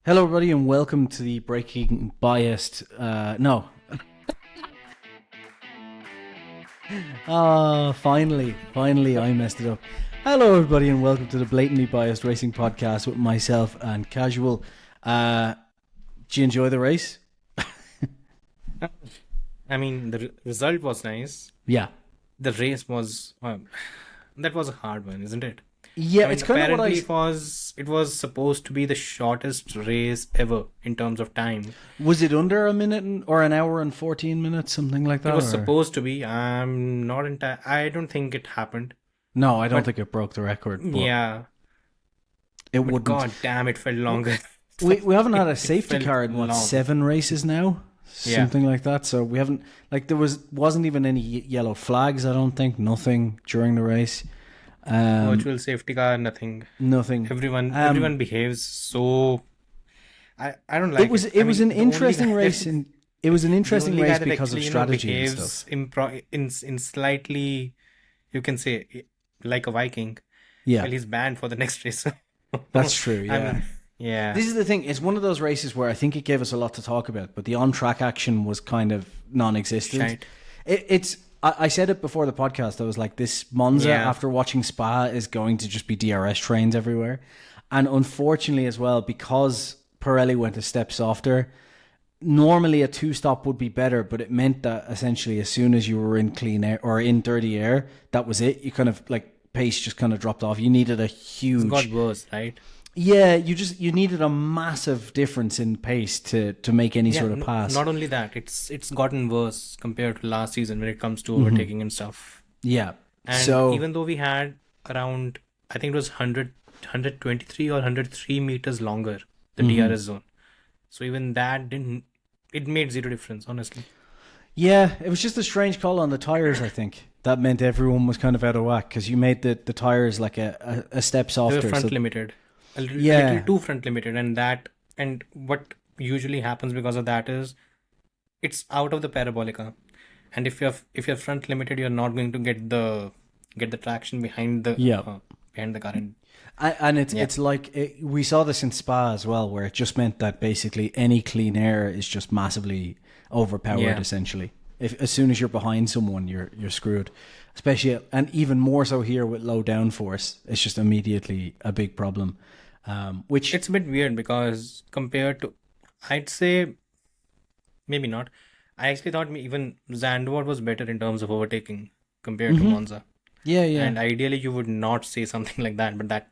Hello, everybody, and welcome to the Breaking Biased. No. Finally, I messed it up. Hello, everybody, and welcome to the Blatantly Biased Racing Podcast with myself and Casual. Did you enjoy the race? I mean, the result was nice. Yeah. The race was that was a hard one, isn't it? Yeah, I mean, it's kind of what apparently it was supposed to be the shortest race ever in terms of time. Was it under a minute or an hour and 14 minutes, something like that? It was or- supposed to be. I'm not entire. I don't think it happened. No, I don't think it broke the record. But Yeah, it but wouldn't. god damn, it felt longer. We haven't had a It safety felt car in long. 7 races now, Yeah. something like that. So we haven't there wasn't even any yellow flags. I don't think nothing during the race. Virtual safety car, nothing. Nothing. Everyone behaves so. I don't like It was I an mean, the only interesting guy race, that- and it was an the interesting only guy race that because of actually, strategy and behaves stuff. in slightly, you can say, like a Viking. Yeah, Well, he's banned for the next race. that's true. I Yeah. mean, yeah. This is the thing. It's one of those races where I think it gave us a lot to talk about, but the on-track action was kind of non-existent. Shite. It's. I said it before the podcast. I was like, this Monza, Yeah. after watching Spa, is going to just be DRS trains everywhere. And unfortunately as well, because Pirelli went a step softer, normally a 2-stop would be better, but it meant that essentially as soon as you were in clean air or in dirty air, that was it. You kind of pace just kind of dropped off. You needed a It huge... got worse, right? Yeah, you needed a massive difference in pace to make any Yeah, sort of pass. not only that, it's gotten worse compared to last season when it comes to Mm-hmm. overtaking and stuff. Yeah. And So even though we had around, I think it was 123 or 103 meters longer, the Mm-hmm. DRS zone. So even that it made zero difference, honestly. yeah, it was just a strange call on the tires, I think. That meant everyone was kind of out of whack because you made the tires like a step They softer. were front so- limited, a little, Yeah. little too front limited, and what usually happens because of that is it's out of the parabolica, and if you're front limited, you're not going to get the traction behind the Yeah. behind the car. And And it's like we saw this in Spa as well, where it just meant that basically any clean air is just massively overpowered. Yeah. Essentially, if as soon as you're behind someone, you're screwed. Especially, and even more so here with low downforce, it's just immediately a big problem. Which it's a bit weird because compared to, I'd say, maybe not. I actually thought even Zandvoort was better in terms of overtaking compared to Monza. yeah, And ideally, you would not say something like that, but that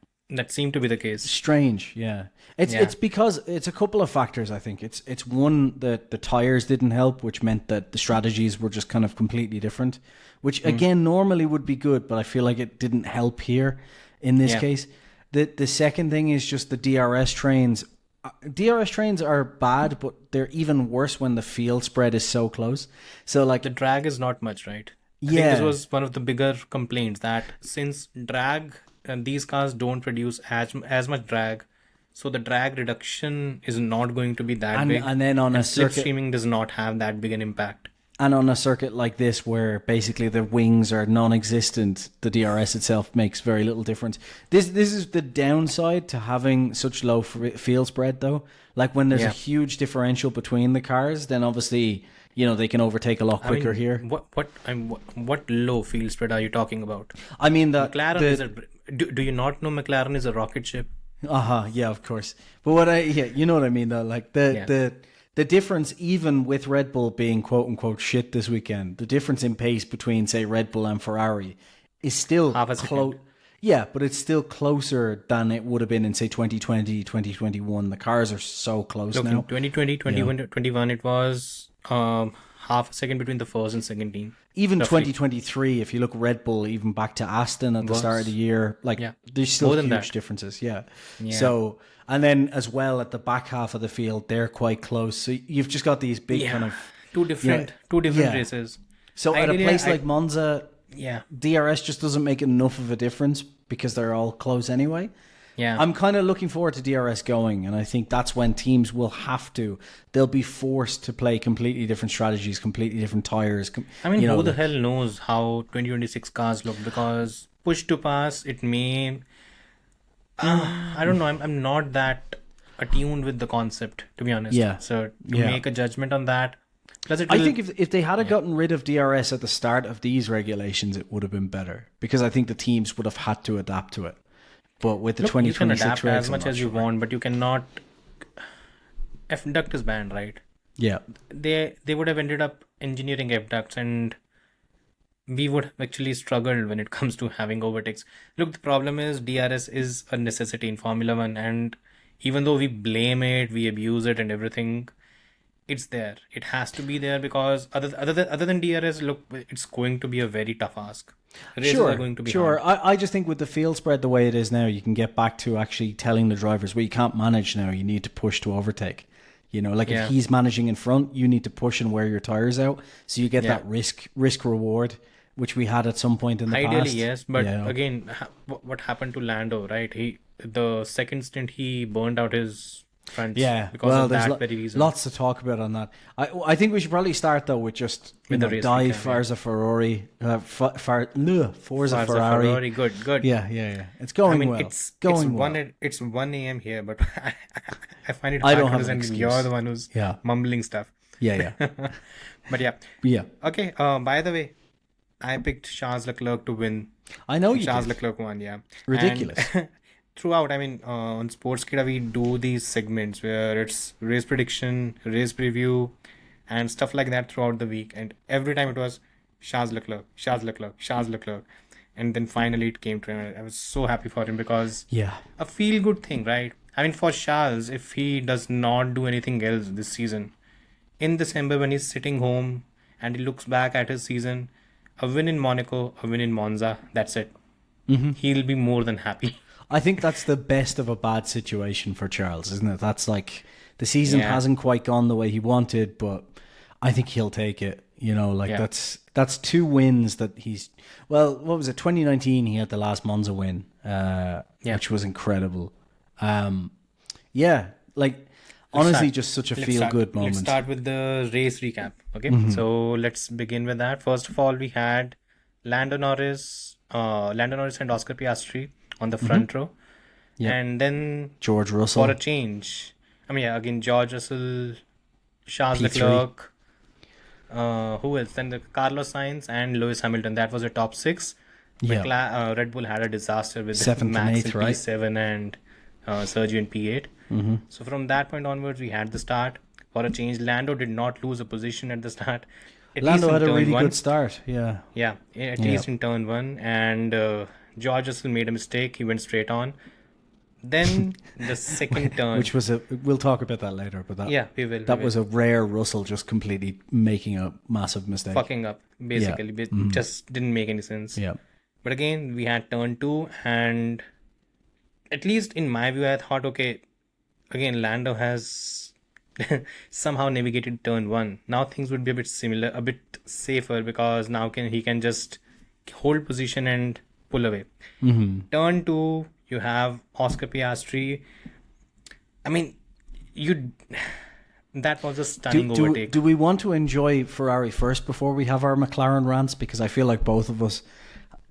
seemed to be the case. strange. Yeah, it's because it's a couple of factors. I think it's one that the tires didn't help, which meant that the strategies were just kind of completely different. Which again normally would be good, but I feel like it didn't help here in this Yeah. case. The second thing is just the DRS trains. DRS trains are bad, but they're even worse when the field spread is so close. So The drag is not much, right? I think Yeah. this was one of the bigger complaints that since drag and these cars don't produce as much drag, so the drag reduction is not going to be that and big. and then on a And circuit slipstreaming does not have that big an impact. and on a circuit like this where basically the wings are non-existent, the DRS itself makes very little difference. This is the downside to having such low field spread, though. Like when there's a Yeah. huge differential between the cars, then obviously they can overtake a lot I mean, quicker here. what low field spread are you talking about? I mean that McLaren is a. Do you not know McLaren is a rocket ship? yeah, of course. But you know what I mean though. Like the difference, even with Red Bull being quote unquote shit this weekend, the difference in pace between say Red Bull and Ferrari is still Half a close. second. Yeah, but it's still closer than it would have been in say 2020, 2021. The cars are so close Look, now. in 2020, 21, it was half a second between the first and second team. Even roughly. 2023, if you look Red Bull, even back to Aston at the start of the year, Yeah. there's still More than huge that. differences. Yeah. Yeah. So, and then as well at the back half of the field, they're quite close. So you've just got these big kind of. two different yeah. races. So at a Ideally, place like Monza, Yeah. DRS just doesn't make enough of a difference because they're all close anyway. Yeah. I'm kind of looking forward to DRS going, and I think that's when teams will have to. They'll be forced to play completely different strategies, completely different tires. I mean, who the hell knows how 2026 cars look? Because push to pass, it may. I don't know. I'm not that attuned with the concept, to be honest. Yeah. So to Yeah. make a judgment on that, plus it I will, think if they had gotten rid of DRS at the start of these regulations, it would have been better because I think the teams would have had to adapt to it. But with the look, you can 2026 adapt regs, as I'm much not as you sure. want, but you cannot. F duct is banned, right? Yeah. They would have ended up engineering F ducts, and we would have actually struggled when it comes to having overtakes. Look, the problem is DRS is a necessity in Formula One, and even though we blame it, we abuse it, and everything, it's there. It has to be there because other than DRS, look, it's going to be a very tough ask. Races are going to be Sure. hard. I just think with the field spread the way it is now, you can get back to actually telling the drivers, well, you can't manage now. You need to push to overtake. You know, like Yeah. if he's managing in front, you need to push and wear your tires out. So you get Yeah. that risk reward, which we had at some point in the Ideally, past. yes, but Yeah. again, what happened to Lando, right? The second stint he burned out his fronts Yeah, because well, of there's that very reason. lots to talk about on that. I think we should probably start though with just With the race die recap, Forza Ferrari, Forza Forza Ferrari. good. Yeah. It's I going mean, well. it's going well. it's 1 a.m. here, but I find it I hard don't to have an understand. excuse. You're the one who's Yeah. mumbling stuff. Yeah. But yeah, Yeah. okay. By the way, I picked Charles Leclerc to win. I know you Charles did. Leclerc won, yeah. Ridiculous. And throughout, I mean, on Sportskeeda, we do these segments where it's race prediction, race preview, and stuff like that throughout the week. And every time it was Charles Leclerc, Charles Leclerc, Charles Leclerc. And then finally it came to him. I was so happy for him because Yeah. a feel good thing, right? I mean, for Charles, if he does not do anything else this season, in December when he's sitting home and he looks back at his season, a win in Monaco, a win in Monza, that's it. He'll be more than happy. I think that's the best of a bad situation for Charles, isn't it? That's like the season Yeah. hasn't quite gone the way he wanted, but I think he'll take it. You know, like Yeah. that's 2 wins that he's. Well, what was it? 2019, he had the last Monza win, which was incredible. Like honestly, just such a feel good moment. Let's start with the race recap. Okay, so let's begin with that. First of all, we had Lando Norris and Oscar Piastri on the front row, and then George Russell. for a change, I mean, yeah, again George Russell, Charles P3. Leclerc, who else? Then the Carlos Sainz and Lewis Hamilton. That was the top 6. Yeah. Red Bull had a disaster with 7th and Max 8th, in right? P7 and Sergio in P8. So from that point onwards, we had the start. For a change, Lando did not lose a position at the start. At least Lando in had a turn really one. good start. Yeah. Yeah, at least in turn 1. And George Russell made a mistake. He went straight on. Then the second turn. Which was we'll talk about that later, but that Yeah, we will. that was a rare Russell just completely making a massive mistake. fucking up, basically. Just didn't make any sense. Yeah. But again, we had turn 2, and at least in my view, I thought, okay, again, Lando has somehow navigated turn 1. Now things would be a bit similar, a bit safer, because now he can just hold position and pull away. Turn 2, you have Oscar Piastri. I mean, that was a stunning overtake. Do we want to enjoy Ferrari first before we have our McLaren rants? Because I feel like both of us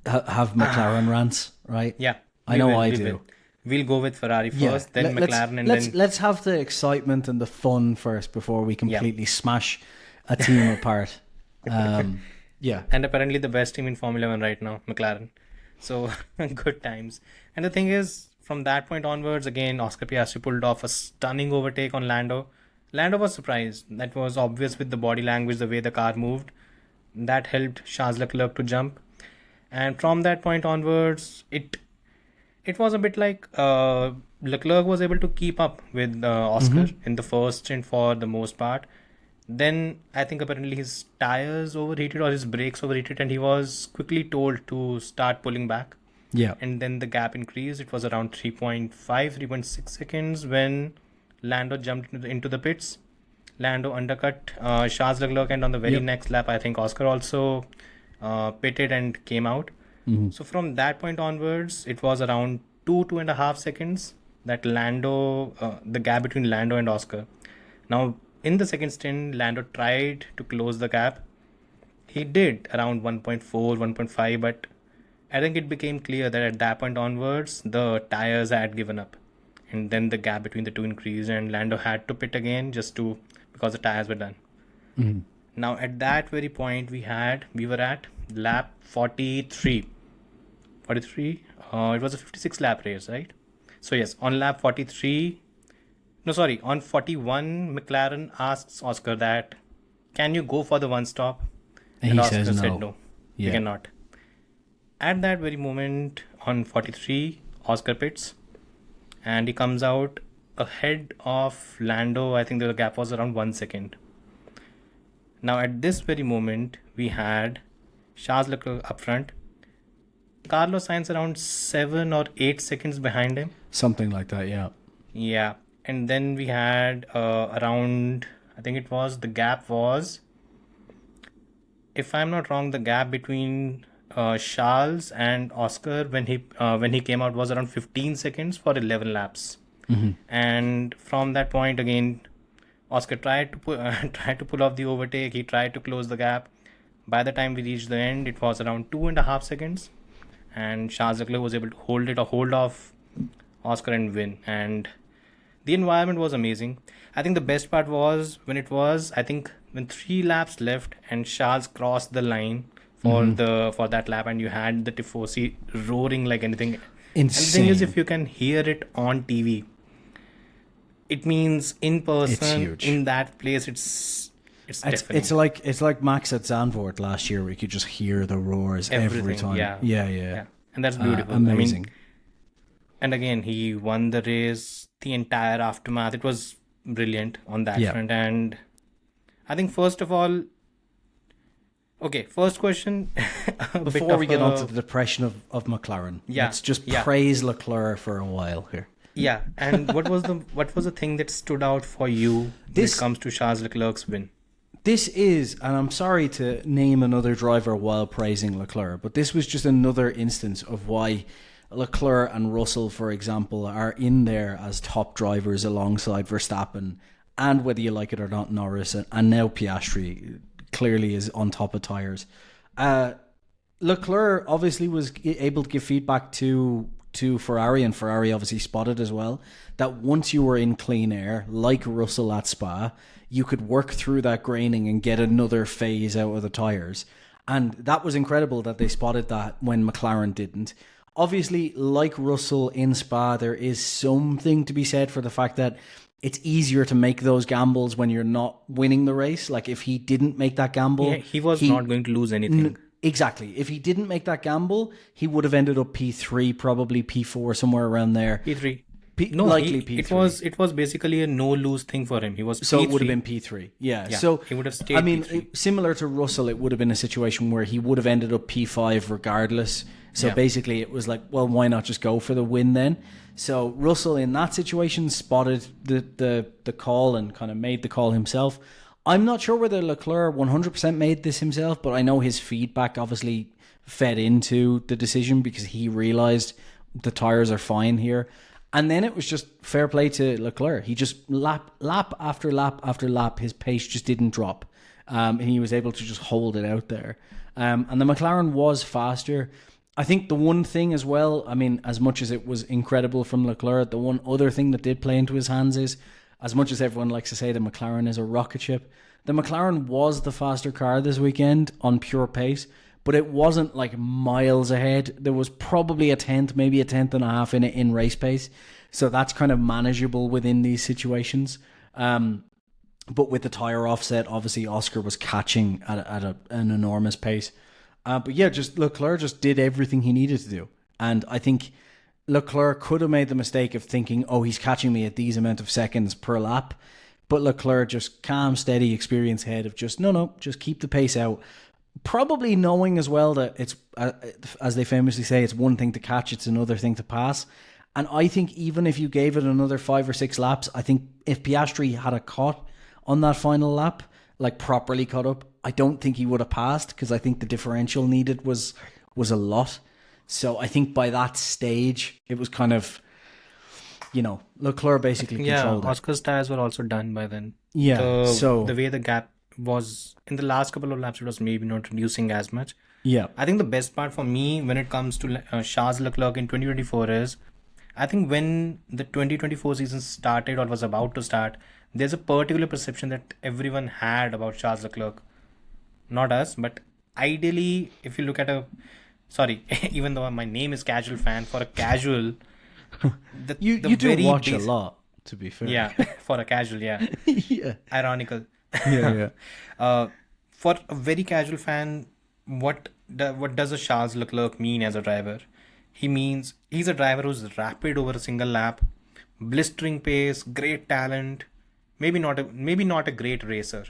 have McLaren rants, right? Yeah, I know I we do. will. We'll go with Ferrari first, then McLaren, and then let's have the excitement and the fun first before we completely smash a team apart. Yeah. And apparently the best team in Formula One right now, McLaren. So good times. And the thing is, from that point onwards, again, Oscar Piastri pulled off a stunning overtake on Lando. Lando was surprised. That was obvious with the body language, the way the car moved. That helped Charles Leclerc to jump. And from that point onwards, it was a bit like Leclerc was able to keep up with Oscar in the first stint for the most part. Then I think apparently his tires overheated or his brakes overheated, and he was quickly told to start pulling back. Yeah. And then the gap increased. It was around 3.6 seconds when Lando jumped into the pits. Lando undercut Charles Leclerc, and on the very next lap, I think Oscar also pitted and came out. So from that point onwards, it was around 2.5 seconds that the gap between Lando and Oscar. Now, in the second stint, Lando tried to close the gap. He did around 1.4, 1.5, but I think it became clear that at that point onwards, the tires had given up. and then the gap between the two increased, and Lando had to pit again because the tires were done. Mm-hmm. Now at that very point we were at lap 43. It was a 56 lap race, right? So yes, on lap 43, no sorry, on 41, McLaren asks Oscar that, can you go for the one stop? And Oscar says said no. no, Yeah. you cannot. At that very moment on 43, Oscar pits and he comes out ahead of Lando. I think the gap was around 1 second. Now at this very moment we had Charles Leclerc up front, Carlos Sainz around 7 or 8 seconds behind him. Something like that, yeah. Yeah, and then we had around, I think it was, the gap was, if I'm not wrong, the gap between Charles and Oscar when he came out was around 15 seconds for 11 laps. Mm-hmm. And from that point again, Oscar tried to pull off the overtake. He tried to close the gap. By the time we reached the end, it was around 2.5 seconds, and Charles Leclerc was able to hold off Oscar and win. And the environment was amazing. I think the best part was when 3 laps left and Charles crossed the line for that lap, and you had the Tifosi roaring like anything. Insane. And the thing is, if you can hear it on TV, it means in person, in that place, it's deafening. It's like Max at Zandvoort last year, where you could just hear the roars every time. Yeah. And that's beautiful. Amazing. And again, he won the race, the entire aftermath. It was brilliant on that front. And I think first of all, first question. Before we get on to the depression of McLaren, let's just praise Leclerc for a while here. Yeah, and what was the thing that stood out for you when it comes to Charles Leclerc's win? This is, and I'm sorry to name another driver while praising Leclerc, but this was just another instance of why Leclerc and Russell, for example, are in there as top drivers alongside Verstappen, and whether you like it or not, Norris, and now Piastri clearly is on top of tyres. Leclerc obviously was able to give feedback to Ferrari, and Ferrari obviously spotted as well that once you were in clean air, like Russell at Spa, you could work through that graining and get another phase out of the tyres. And that was incredible that they spotted that when McLaren didn't. Obviously, like Russell in Spa, there is something to be said for the fact that it's easier to make those gambles when you're not winning the race. Like if he didn't make that gamble, he was not going to lose anything. Exactly. If he didn't make that gamble, he would have ended up P3, probably P4, somewhere around there. P3. Likely P3. It was basically a no lose thing for him. He was so P3. It would have been P3. Yeah. So he would have stayed. P3. Similar to Russell, it would have been a situation where he would have ended up P5 regardless. So basically, it was like, well, why not just go for the win then? So Russell in that situation spotted the call and kind of made the call himself. I'm not sure whether Leclerc 100% made this himself, but I know his feedback obviously fed into the decision because he realized the tires are fine here. And then it was just fair play to Leclerc. He just lap after lap after lap, his pace just didn't drop. And he was able to just hold it out there. And the McLaren was faster. I think the one thing as well, I mean, as much as it was incredible from Leclerc, the one other thing that did play into his hands is, as much as everyone likes to say the McLaren is a rocket ship, the McLaren was the faster car this weekend on pure pace, but it wasn't like miles ahead. There was probably a tenth, maybe a tenth and a half in race pace. So that's kind of manageable within these situations. But with the tyre offset, obviously Oscar was catching at an enormous pace. But yeah, just Leclerc just did everything he needed to do. And I think Leclerc could have made the mistake of thinking, oh, he's catching me at these amount of seconds per lap. But Leclerc just calm, steady, experienced head of just, just keep the pace out. Probably knowing as well that it's, as they famously say, it's one thing to catch, it's another thing to pass. And I think even if you gave it another 5 or 6 laps, I think if Piastri had a caught on that final lap, like properly caught up, I don't think he would have passed because I think the differential needed was a lot. So I think by that stage, it was kind of, Leclerc basically controlled it. Oscar's tires were also done by then. Yeah, so the way the gap was in the last couple of laps, it was maybe not reducing as much. Yeah. I think the best part for me when it comes to Charles Leclerc in 2024 is, I think when the 2024 season started or was about to start, there's a particular perception that everyone had about Charles Leclerc. Not us, but ideally, if you look at sorry, even though my name is Casual Fan, for a casual, You do very watch a lot, to be fair. yeah, for a casual, yeah, Yeah. ironical. Yeah. For a very casual fan, what does a Charles Leclerc mean as a driver? He means he's a driver who's rapid over a single lap, blistering pace, great talent, maybe not a great racer.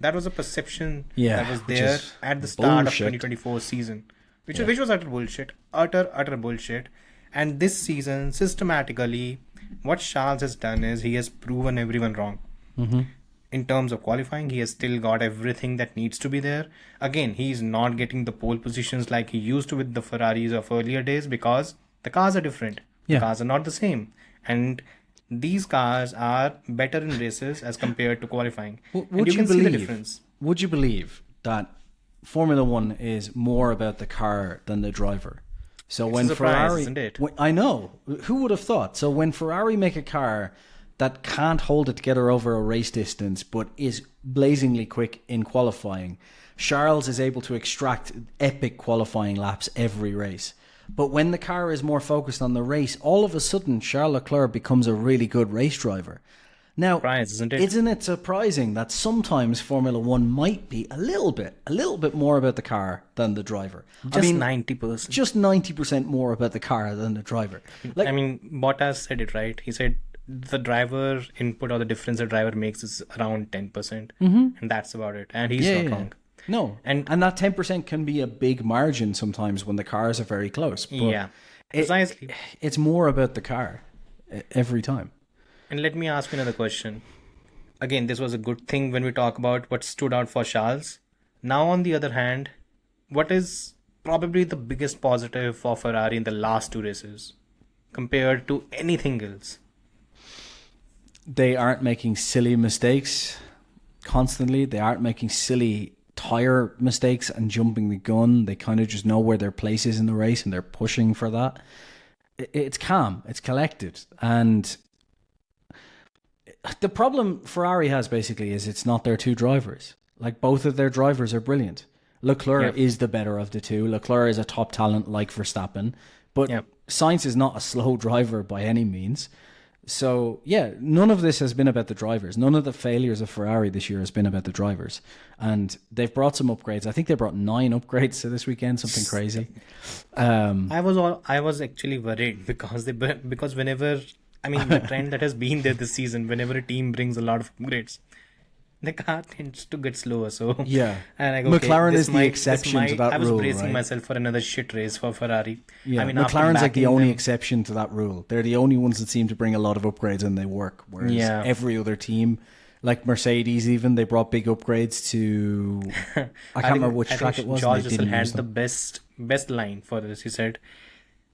That was a perception Yeah, that was which there is at the start of bullshit. 2024 season, which was utter bullshit. And this season, systematically, what Charles has done is he has proven everyone wrong. In terms of qualifying, he has still got everything that needs to be there. Again, he's not getting the pole positions like he used to with the Ferraris of earlier days because the cars are different. Yeah. The cars are not the same. And these cars are better in races as compared to qualifying. And Would you you can see the believe? difference. Would you believe that Formula One is more about the car than the driver? So It's a when surprise, Ferrari, isn't it? I know, who would have thought? So when Ferrari make a car that can't hold it together over a race distance, but is blazingly quick in qualifying, Charles is able to extract epic qualifying laps every race. But when the car is more focused on the race, all of a sudden Charles Leclerc becomes a really good race driver. Now, Surprise, isn't it? isn't it surprising that sometimes Formula One might be a little bit more about the car than the driver? Just 90%. Just 90% more about the car than the driver. Like, I mean, Bottas said it right. He said the driver input or the difference the driver makes is around 10%. And that's about it. And he's not wrong. No, and that 10% can be a big margin sometimes when the cars are very close. But Yeah, precisely. it's more about the car every time. And let me ask you another question. Again, this was a good thing when we talk about what stood out for Charles. Now, on the other hand, what is probably the biggest positive for Ferrari in the last two races compared to anything else? They aren't making silly mistakes constantly. They aren't making silly tire mistakes and jumping the gun. They kind of just know where their place is in the race and they're pushing for that. It's calm, it's collected. And the problem Ferrari has basically is it's not their two drivers. Like, both of their drivers are brilliant. Leclerc is the better of the two. Leclerc is a top talent like Verstappen. But Sainz is not a slow driver by any means. So, yeah, none of this has been about the drivers. None of the failures of Ferrari this year has been about the drivers. And they've brought some upgrades. I think they brought 9 upgrades to this weekend, something crazy. I was actually worried because whenever, I mean, the trend that has been there this season, whenever a team brings a lot of upgrades, the car tends to get slower. So Yeah. and I go, McLaren this is the might- exception this to might- that I was rule, bracing right? myself for another shit race for Ferrari. Yeah, I mean, after McLaren's like the backing only them- exception to that rule. They're the only ones that seem to bring a lot of upgrades and they work. Whereas Yeah. every other team, like Mercedes even, they brought big upgrades to... I can't remember which track it was. and George they Russell didn't had use the them. best line for this. He said,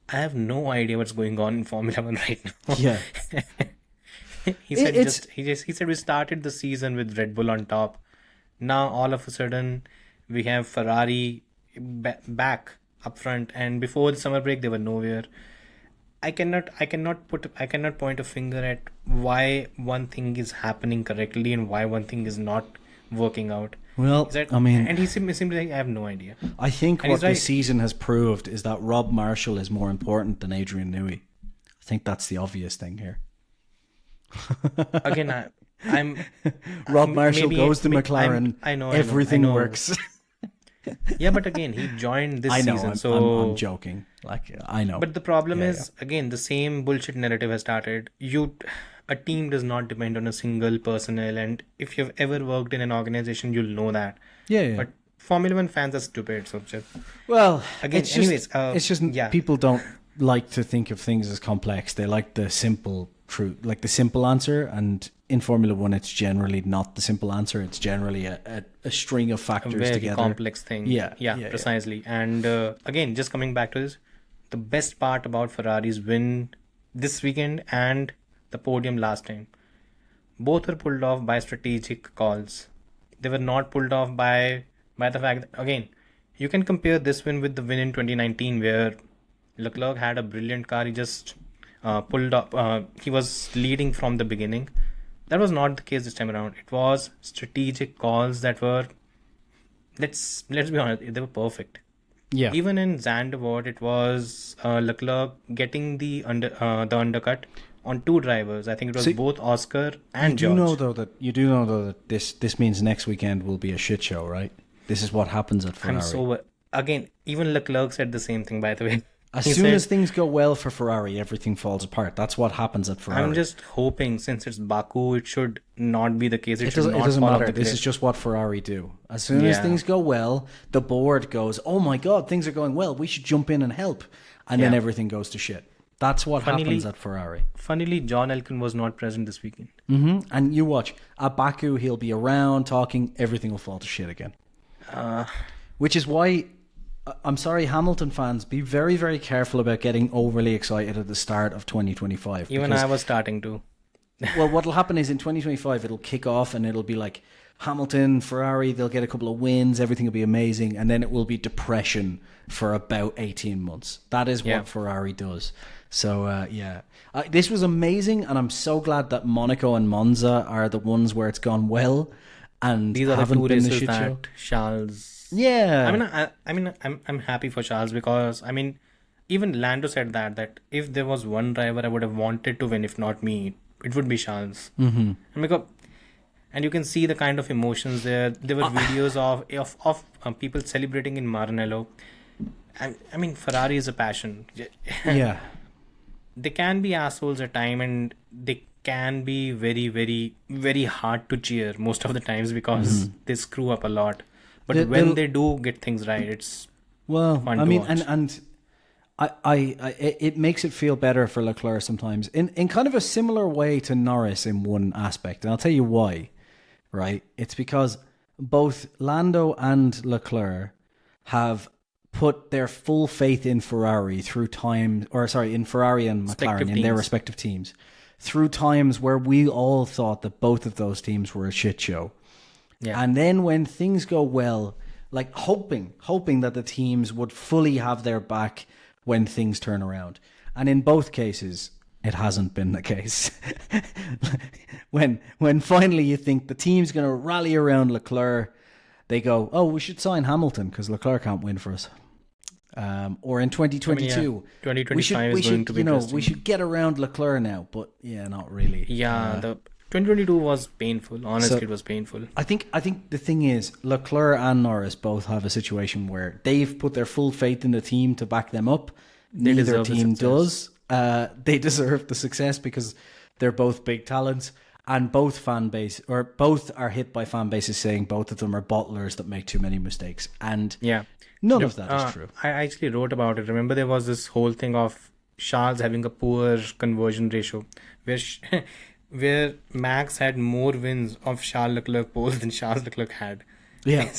"I have no idea what's going on in Formula One right now." Yeah. He said It's- he said we started the season with Red Bull on top. Now all of a sudden we have Ferrari back up front, and before the summer break they were nowhere. I cannot point a finger at why one thing is happening correctly and why one thing is not working out. Well, Is that, I mean, and he simply like, I have no idea. I think and what he's right. this season has proved is that Rob Marshall is more important than Adrian Newey. I think that's the obvious thing here. Again, I'm Rob Marshall maybe- goes to may- McLaren. I know, everything I know. works. Yeah, but again, he joined this I know. season, I'm, so I'm joking. Like, I know. But the problem Yeah, is, again, the same bullshit narrative has started. A team does not depend on a single personnel, and if you've ever worked in an organization, you'll know that. yeah. But Formula One fans are stupid, so just Well, Again, it's just, anyways, it's just yeah. people don't like to think of things as complex. They like the simple truth, like the simple answer. And in Formula One, it's generally not the simple answer. It's generally a string of a factors very together. complex thing. Yeah, precisely. And again, just coming back to this, the best part about Ferrari's win this weekend and the podium last time, both were pulled off by strategic calls. They were not pulled off by the fact that, again, you can compare this win with the win in 2019 where Leclerc had a brilliant car. He just pulled up. He was leading from the beginning. That was not the case this time around. It was strategic calls that were, let's be honest, they were perfect. Yeah. Even in Zandvoort, it was Leclerc getting the undercut on two drivers. I think it was both Oscar and George. You do know though that this means next weekend will be a shit show, right? This is what happens at Ferrari. Again, even Leclerc said the same thing, by the way. As soon as things go well for Ferrari, everything falls apart. That's what happens at Ferrari. I'm just hoping, since it's Baku, it should not be the case. It doesn't matter. This is just what Ferrari do. As soon as things go well, the board goes, oh my God, things are going well. We should jump in and help. And then everything goes to shit. That's what happens at Ferrari. Funnily, John Elkann was not present this weekend. Mm-hmm. And you watch. At Baku, he'll be around talking. Everything will fall to shit again. Which is why... I'm sorry, Hamilton fans, be very, very careful about getting overly excited at the start of 2025. Even I was starting to. Well, what'll happen is in 2025, it'll kick off and it'll be like Hamilton, Ferrari, they'll get a couple of wins, everything will be amazing, and then it will be depression for about 18 months. That is what Ferrari does. So, this was amazing, and I'm so glad that Monaco and Monza are the ones where it's gone well, and these are haven't the two been the races shit show. that Charles... Yeah. I'm happy for Charles because even Lando said that if there was one driver I would have wanted to win, if not me, it would be Charles. Mm-hmm. And you can see the kind of emotions there. There were videos of people celebrating in Maranello. Ferrari is a passion. Yeah. They can be assholes at time, and they can be very, very, very hard to cheer most of the times because they screw up a lot. But when they do get things right, it's fun to watch. and it makes it feel better for Leclerc sometimes in kind of a similar way to Norris in one aspect, and I'll tell you why. Right? It's because both Lando and Leclerc have put their full faith in Ferrari in Ferrari and McLaren in their respective teams through times where we all thought that both of those teams were a shit show. Yeah. And then when things go well, like hoping that the teams would fully have their back when things turn around. And in both cases, it hasn't been the case. when finally you think the team's going to rally around Leclerc, they go, oh, we should sign Hamilton because Leclerc can't win for us. Or in 2022, 2025 is going to be interesting. We should get around Leclerc now, but not really. Yeah, the 2022 was painful. Honestly, it was painful. I think the thing is, Leclerc and Norris both have a situation where they've put their full faith in the team to back them up. Neither team does. They deserve the success because they're both big talents, and both are hit by fan bases saying both of them are bottlers that make too many mistakes. And none of that is true. I actually wrote about it. Remember, there was this whole thing of Charles having a poor conversion ratio, where Max had more wins of Charles Leclerc poles than Charles Leclerc had. Yeah.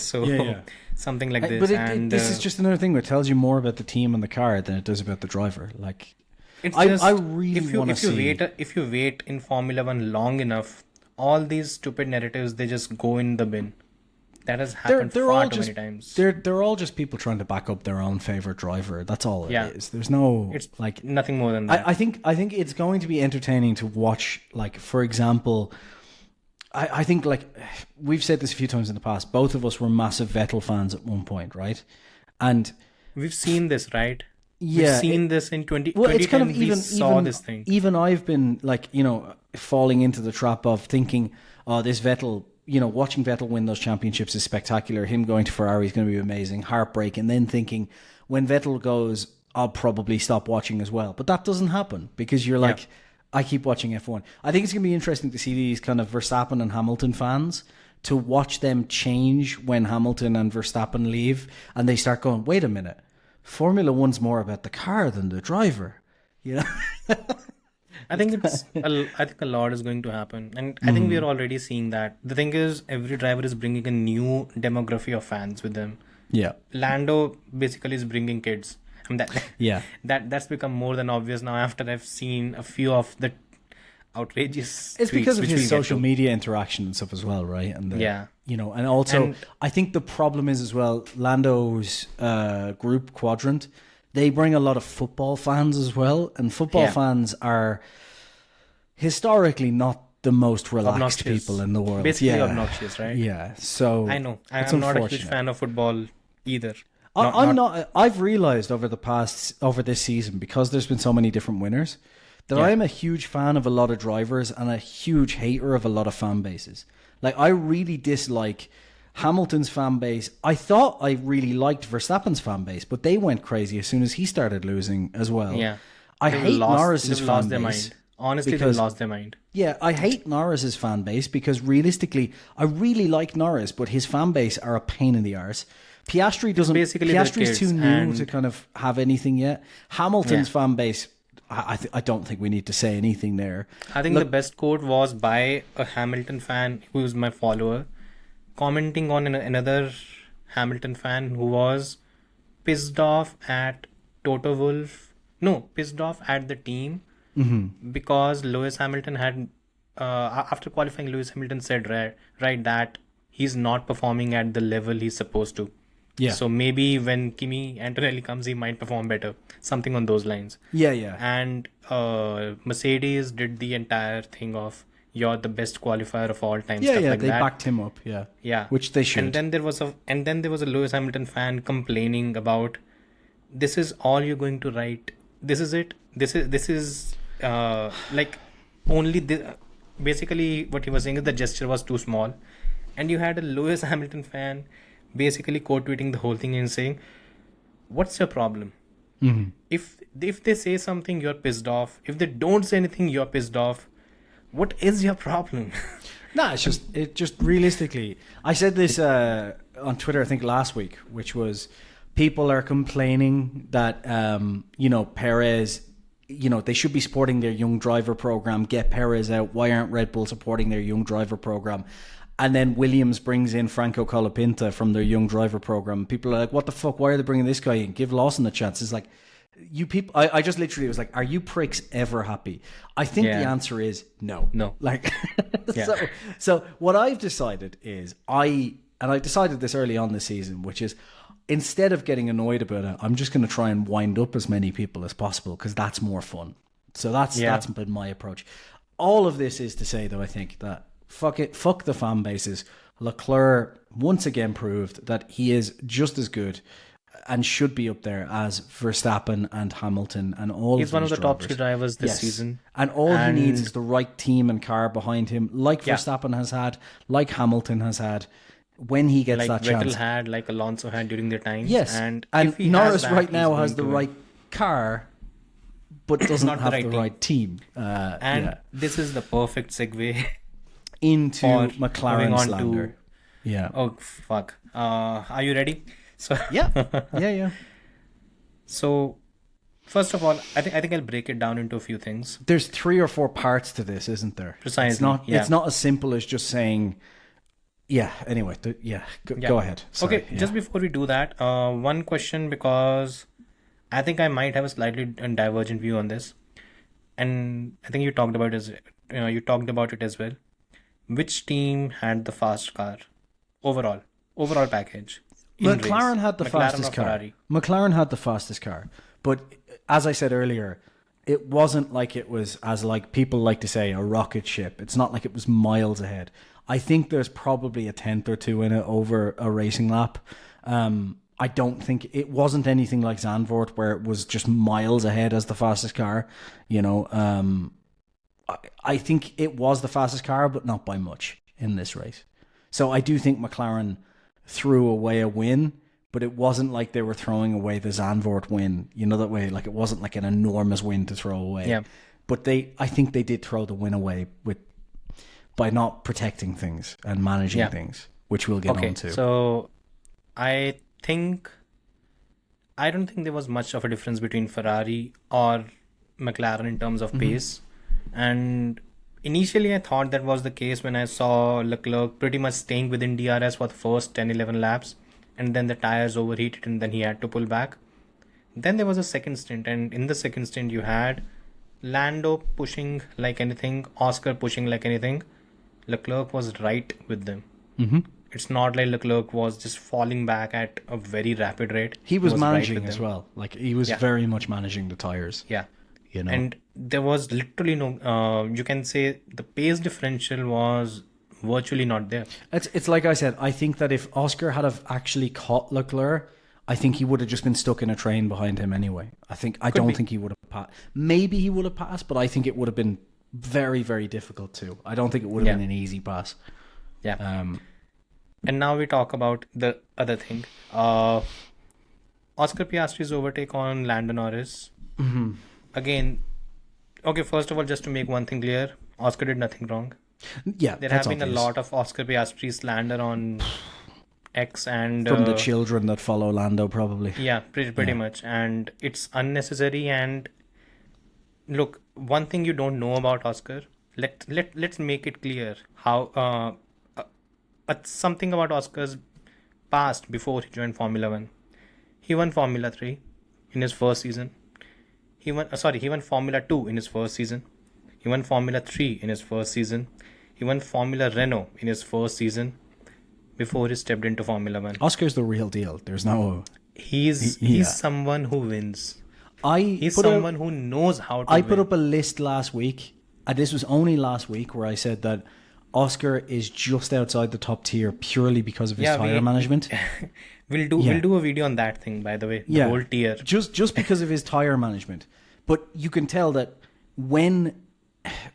Something like this. But this is just another thing that tells you more about the team and the car than it does about the driver. Like, I really want to see. If you wait in Formula One long enough, all these stupid narratives, they just go in the bin. That has happened far too many times. They're all just people trying to back up their own favorite driver. That's all it is. There's no... It's nothing more than that. I think it's going to be entertaining to watch, like, for example... I think, like, we've said this a few times in the past. Both of us were massive Vettel fans at one point, right? And... We've seen this, right? Yeah. We've seen this in 2010. Well, it's kind of we saw this thing. Even I've been, like, falling into the trap of thinking, oh, this Vettel... watching Vettel win those championships is spectacular. Him going to Ferrari is going to be amazing. Heartbreak. And then thinking, when Vettel goes, I'll probably stop watching as well. But that doesn't happen because you're like, I keep watching F1. I think it's going to be interesting to see these kind of Verstappen and Hamilton fans, to watch them change when Hamilton and Verstappen leave and they start going, wait a minute, Formula One's more about the car than the driver. I think a lot is going to happen, and I think we are already seeing that. The thing is, every driver is bringing a new demography of fans with them. Yeah, Lando basically is bringing kids. That's become more than obvious now after I've seen a few of the outrageous. It's because of his social media interaction and stuff as well, right? And and also I think the problem is as well, Lando's group quadrant. they bring a lot of football fans as well, and football Yeah. fans are historically not the most relaxed Obnoxious. people in the world. Basically obnoxious, right? Yeah, so I know. it's I'm not a huge unfortunate. fan of football either. I'm not. I've realized over this season, because there's been so many different winners, that Yeah. I'm a huge fan of a lot of drivers and a huge hater of a lot of fan bases. Like, I really dislike Hamilton's fan base. I thought I really liked Verstappen's fan base, but they went crazy as soon as he started losing as well. Yeah. I They've hate lost- Norris's they've fan lost their base. mind. Honestly, because- they lost their mind. Yeah, I hate Norris's fan base because realistically, I really like Norris, but his fan base are a pain in the arse. Piastri doesn't. basically their Piastri's kids, too new and- to kind of have anything yet. Hamilton's Yeah. fan base, I don't think we need to say anything there. I think the best quote was by a Hamilton fan who is my follower, commenting on another Hamilton fan who was pissed off at Toto Wolff. No, pissed off at the team because Lewis Hamilton had, after qualifying, Lewis Hamilton said right that he's not performing at the level he's supposed to. Yeah. So maybe when Kimi Antonelli comes, he might perform better. Something on those lines. Yeah. And Mercedes did the entire thing of you're the best qualifier of all time. Stuff like They that. backed him up. Yeah. Yeah, Which they should. And then there was a Lewis Hamilton fan complaining about, this is all you're going to write. This is it. This is like only the. Basically, what he was saying is the gesture was too small, and you had a Lewis Hamilton fan basically quote tweeting the whole thing and saying, "What's your problem? If they say something, you're pissed off. If they don't say anything, you're pissed off. What is your problem?" No, it just realistically. I said this on Twitter, I think last week, which was people are complaining that Perez, they should be supporting their young driver program. Get Perez out. Why aren't Red Bull supporting their young driver program? And then Williams brings in Franco Colapinto from their young driver program. People are like, "What the fuck? Why are they bringing this guy in? Give Lawson a chance." It's like, you people. I just literally was like, "Are you pricks ever happy?" I think the answer is no. No. Like, Yeah. so what I've decided is I decided this early on this season, which is instead of getting annoyed about it, I'm just going to try and wind up as many people as possible because that's more fun. So that's been my approach. All of this is to say, though, I think that fuck the fan bases. Leclerc once again proved that he is just as good and should be up there as Verstappen and Hamilton and all. He's of one of these the top drivers. three drivers this Yes. season. And all he needs is the right team and car behind him, like Verstappen has had, like Hamilton has had, when he gets Like that Vettel chance. had, like Alonso had during their times. Yes, And and if he Norris has that, right now he's has the going to right car, but doesn't Not the have right the team. right team. And this is the perfect segue Into for McLaren moving on slander. to. Yeah. Oh fuck! Are you ready? So Yeah. So, first of all, I think I'll break it down into a few things. There's 3 or 4 parts to this, isn't there? Precisely, It's not. yeah. It's not as simple as just saying. Yeah. Anyway. Go ahead. Sorry, Okay, just before we do that, one question, because I think I might have a slightly divergent view on this, and I think you talked about it as well. Which team had the fast car overall package? in McLaren race? had the McLaren fastest or car. Ferrari? McLaren had the fastest car, but as I said earlier, it wasn't like it was, as like people like to say, a rocket ship. It's not like it was miles ahead. I think there's probably a tenth or two in it over a racing lap. I don't think it wasn't anything like Zandvoort where it was just miles ahead as the fastest car. I think it was the fastest car, but not by much in this race. So I do think McLaren threw away a win, but it wasn't like they were throwing away the Zandvoort win. You know that way, like it wasn't like an enormous win to throw away. Yeah. But I think they did throw the win away by not protecting things and managing things, which we'll get on to. So I don't think there was much of a difference between Ferrari or McLaren in terms of pace. And initially I thought that was the case when I saw Leclerc pretty much staying within DRS for the first 10-11 laps, and then the tires overheated and then he had to pull back. Then there was a second stint, and in the second stint you had Lando pushing like anything, Oscar pushing like anything. Leclerc was right with them. It's not like Leclerc was just falling back at a very rapid rate. He was right managing with as them. well. Like, he was Yeah. very much managing the tires, Yeah. you know. And there was literally no, you can say the pace differential was virtually not there. It's like I said, I think that if Oscar had have actually caught Leclerc, I think he would have just been stuck in a train behind him anyway. I don't think he would have passed. Maybe he would have passed, but I think it would have been very, very difficult too. I don't think it would have been an easy pass. Yeah. And now we talk about the other thing. Oscar Piastri's overtake on Lando Norris. Again, okay, first of all, just to make one thing clear, Oscar did nothing wrong. Yeah, There that's have been obvious. a lot of Oscar Piastri slander on X and From the children that follow Lando, probably. yeah, pretty much, and it's unnecessary. And look, one thing you don't know about Oscar, let's make it clear how something about Oscar's past before he joined Formula One. He won Formula 3 in his first season. He won Formula 2 in his first season. He won Formula 3 in his first season. He won Formula Renault in his first season before he stepped into Formula 1. Oscar's the real deal. There's no... He's someone who wins. He's put someone who knows how to I win. put up a list last week, and this was only last week, where I said that Oscar is just outside the top tier purely because of his tire management. We'll do a video on that thing, by the way. The whole tier. Just because of his tire management. But you can tell that when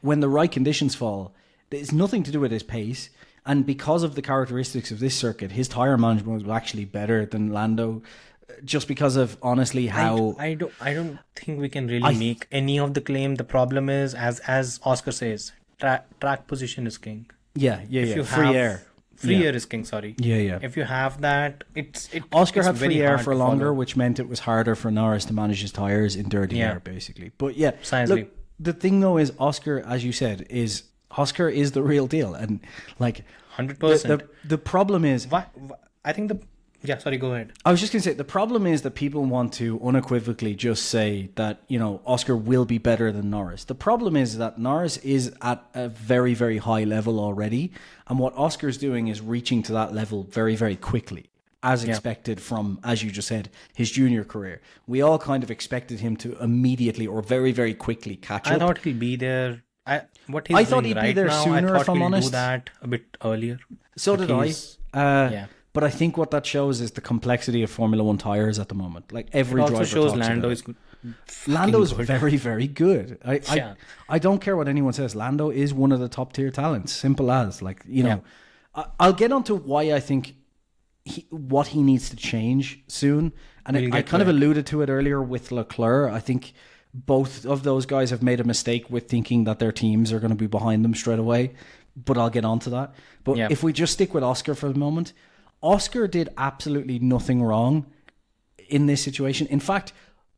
the right conditions fall, it's nothing to do with his pace. And because of the characteristics of this circuit, his tire management was actually better than Lando. Just because of, honestly, how... I don't think we can really make any of the claim. The problem is, as Oscar says, track position is king. Yeah. Free air. Free air is king, sorry. Yeah. If you have that, Oscar it's had very free air hard for to longer, follow. which meant it was harder for Norris to manage his tires in dirty air, basically. But yeah, Precisely. look, the thing though is Oscar, as you said, Oscar is the real deal, and like 100%. The problem is, I think sorry, go ahead. I was just going to say, the problem is that people want to unequivocally just say that, Oscar will be better than Norris. The problem is that Norris is at a very, very high level already. And what Oscar's doing is reaching to that level very, very quickly, as expected from, as you just said, his junior career. We all kind of expected him to immediately or very, very quickly catch up. I thought he'll be there. I thought he'd be there sooner, if I'm honest. Do that a bit earlier. So did I. But I think what that shows is the complexity of Formula One tires at the moment. Like every driver also shows talks Lando about is it. good. Lando's good. very, very good. I don't care what anyone says. Lando is one of the top tier talents. Simple as. Like, I'll get onto why I think what he needs to change soon. And I kind of alluded to it earlier with Leclerc. I think both of those guys have made a mistake with thinking that their teams are going to be behind them straight away. But I'll get onto that. But if we just stick with Oscar for the moment, Oscar did absolutely nothing wrong in this situation. In fact,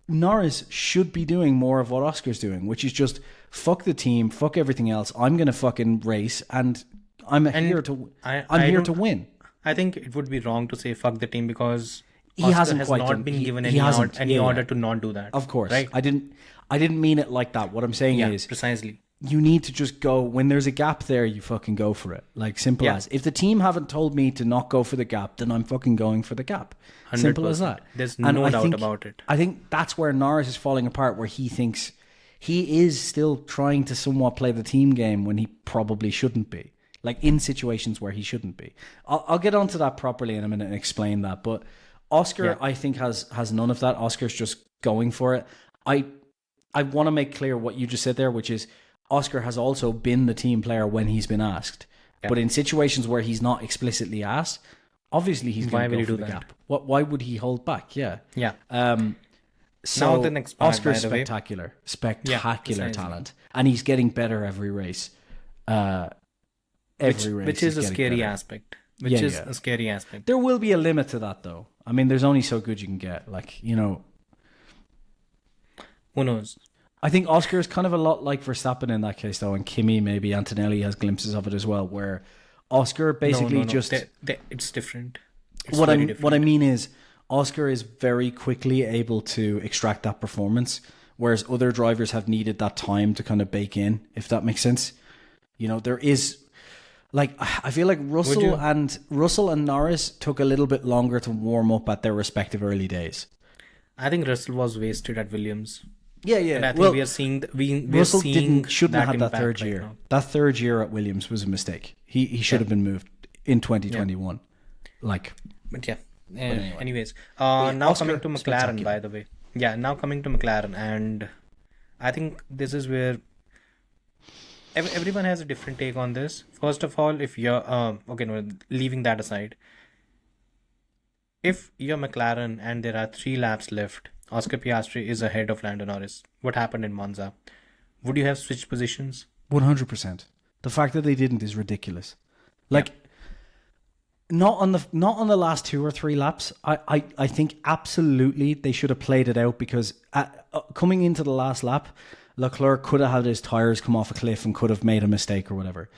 Norris should be doing more of what Oscar's doing, which is just fuck the team, fuck everything else. I'm going to fucking race, and I'm here to win. I think it would be wrong to say fuck the team, because He Oscar hasn't has quite not done. been given He hasn't. any order to not do that. Of course, right? I didn't mean it like that. What I'm saying is precisely. You need to just go when there's a gap there. You fucking go for it. Like simple as. If the team haven't told me to not go for the gap, then I'm fucking going for the gap. 100%. Simple as that. There's no doubt about it. I think that's where Norris is falling apart, where he thinks he is still trying to somewhat play the team game when he probably shouldn't be. Like in situations where he shouldn't be. I'll get onto that properly in a minute and explain that. But Oscar, I think, has none of that. Oscar's just going for it. I want to make clear what you just said there, which is Oscar has also been the team player when he's been asked. Yeah. But in situations where he's not explicitly asked, obviously he's going to go for the gap. Why would he hold back? Yeah. So now the next part, Oscar's spectacular talent. And he's getting better every race. Which is a scary aspect. A scary aspect. There will be a limit to that, though. I mean, there's only so good you can get. Like, who knows? I think Oscar is kind of a lot like Verstappen in that case, though, and Kimi, maybe Antonelli has glimpses of it as well, where Oscar basically it's different. What I mean is, Oscar is very quickly able to extract that performance, whereas other drivers have needed that time to kind of bake in, if that makes sense. There is... Like, I feel like Russell and Norris took a little bit longer to warm up at their respective early days. I think Russell was wasted at Williams. Yeah. And I think we are seeing Russell shouldn't have had that impact third right year. now. That third year at Williams was a mistake. He should have been moved in 2021. Like, But yeah. anyway. Anyways, yeah, now Oscar, coming to McLaren, spectacular. by the way. Yeah, now coming to McLaren, and I think this is where everyone has a different take on this. First of all, if you're okay, no, leaving that aside, if you're McLaren and there are 3 laps left, Oscar Piastri is ahead of Lando Norris. What happened in Monza? Would you have switched positions? 100%. The fact that they didn't is ridiculous. Like, not on the last 2 or 3 laps. I think absolutely they should have played it out, because coming into the last lap, Leclerc could have had his tires come off a cliff and could have made a mistake or whatever.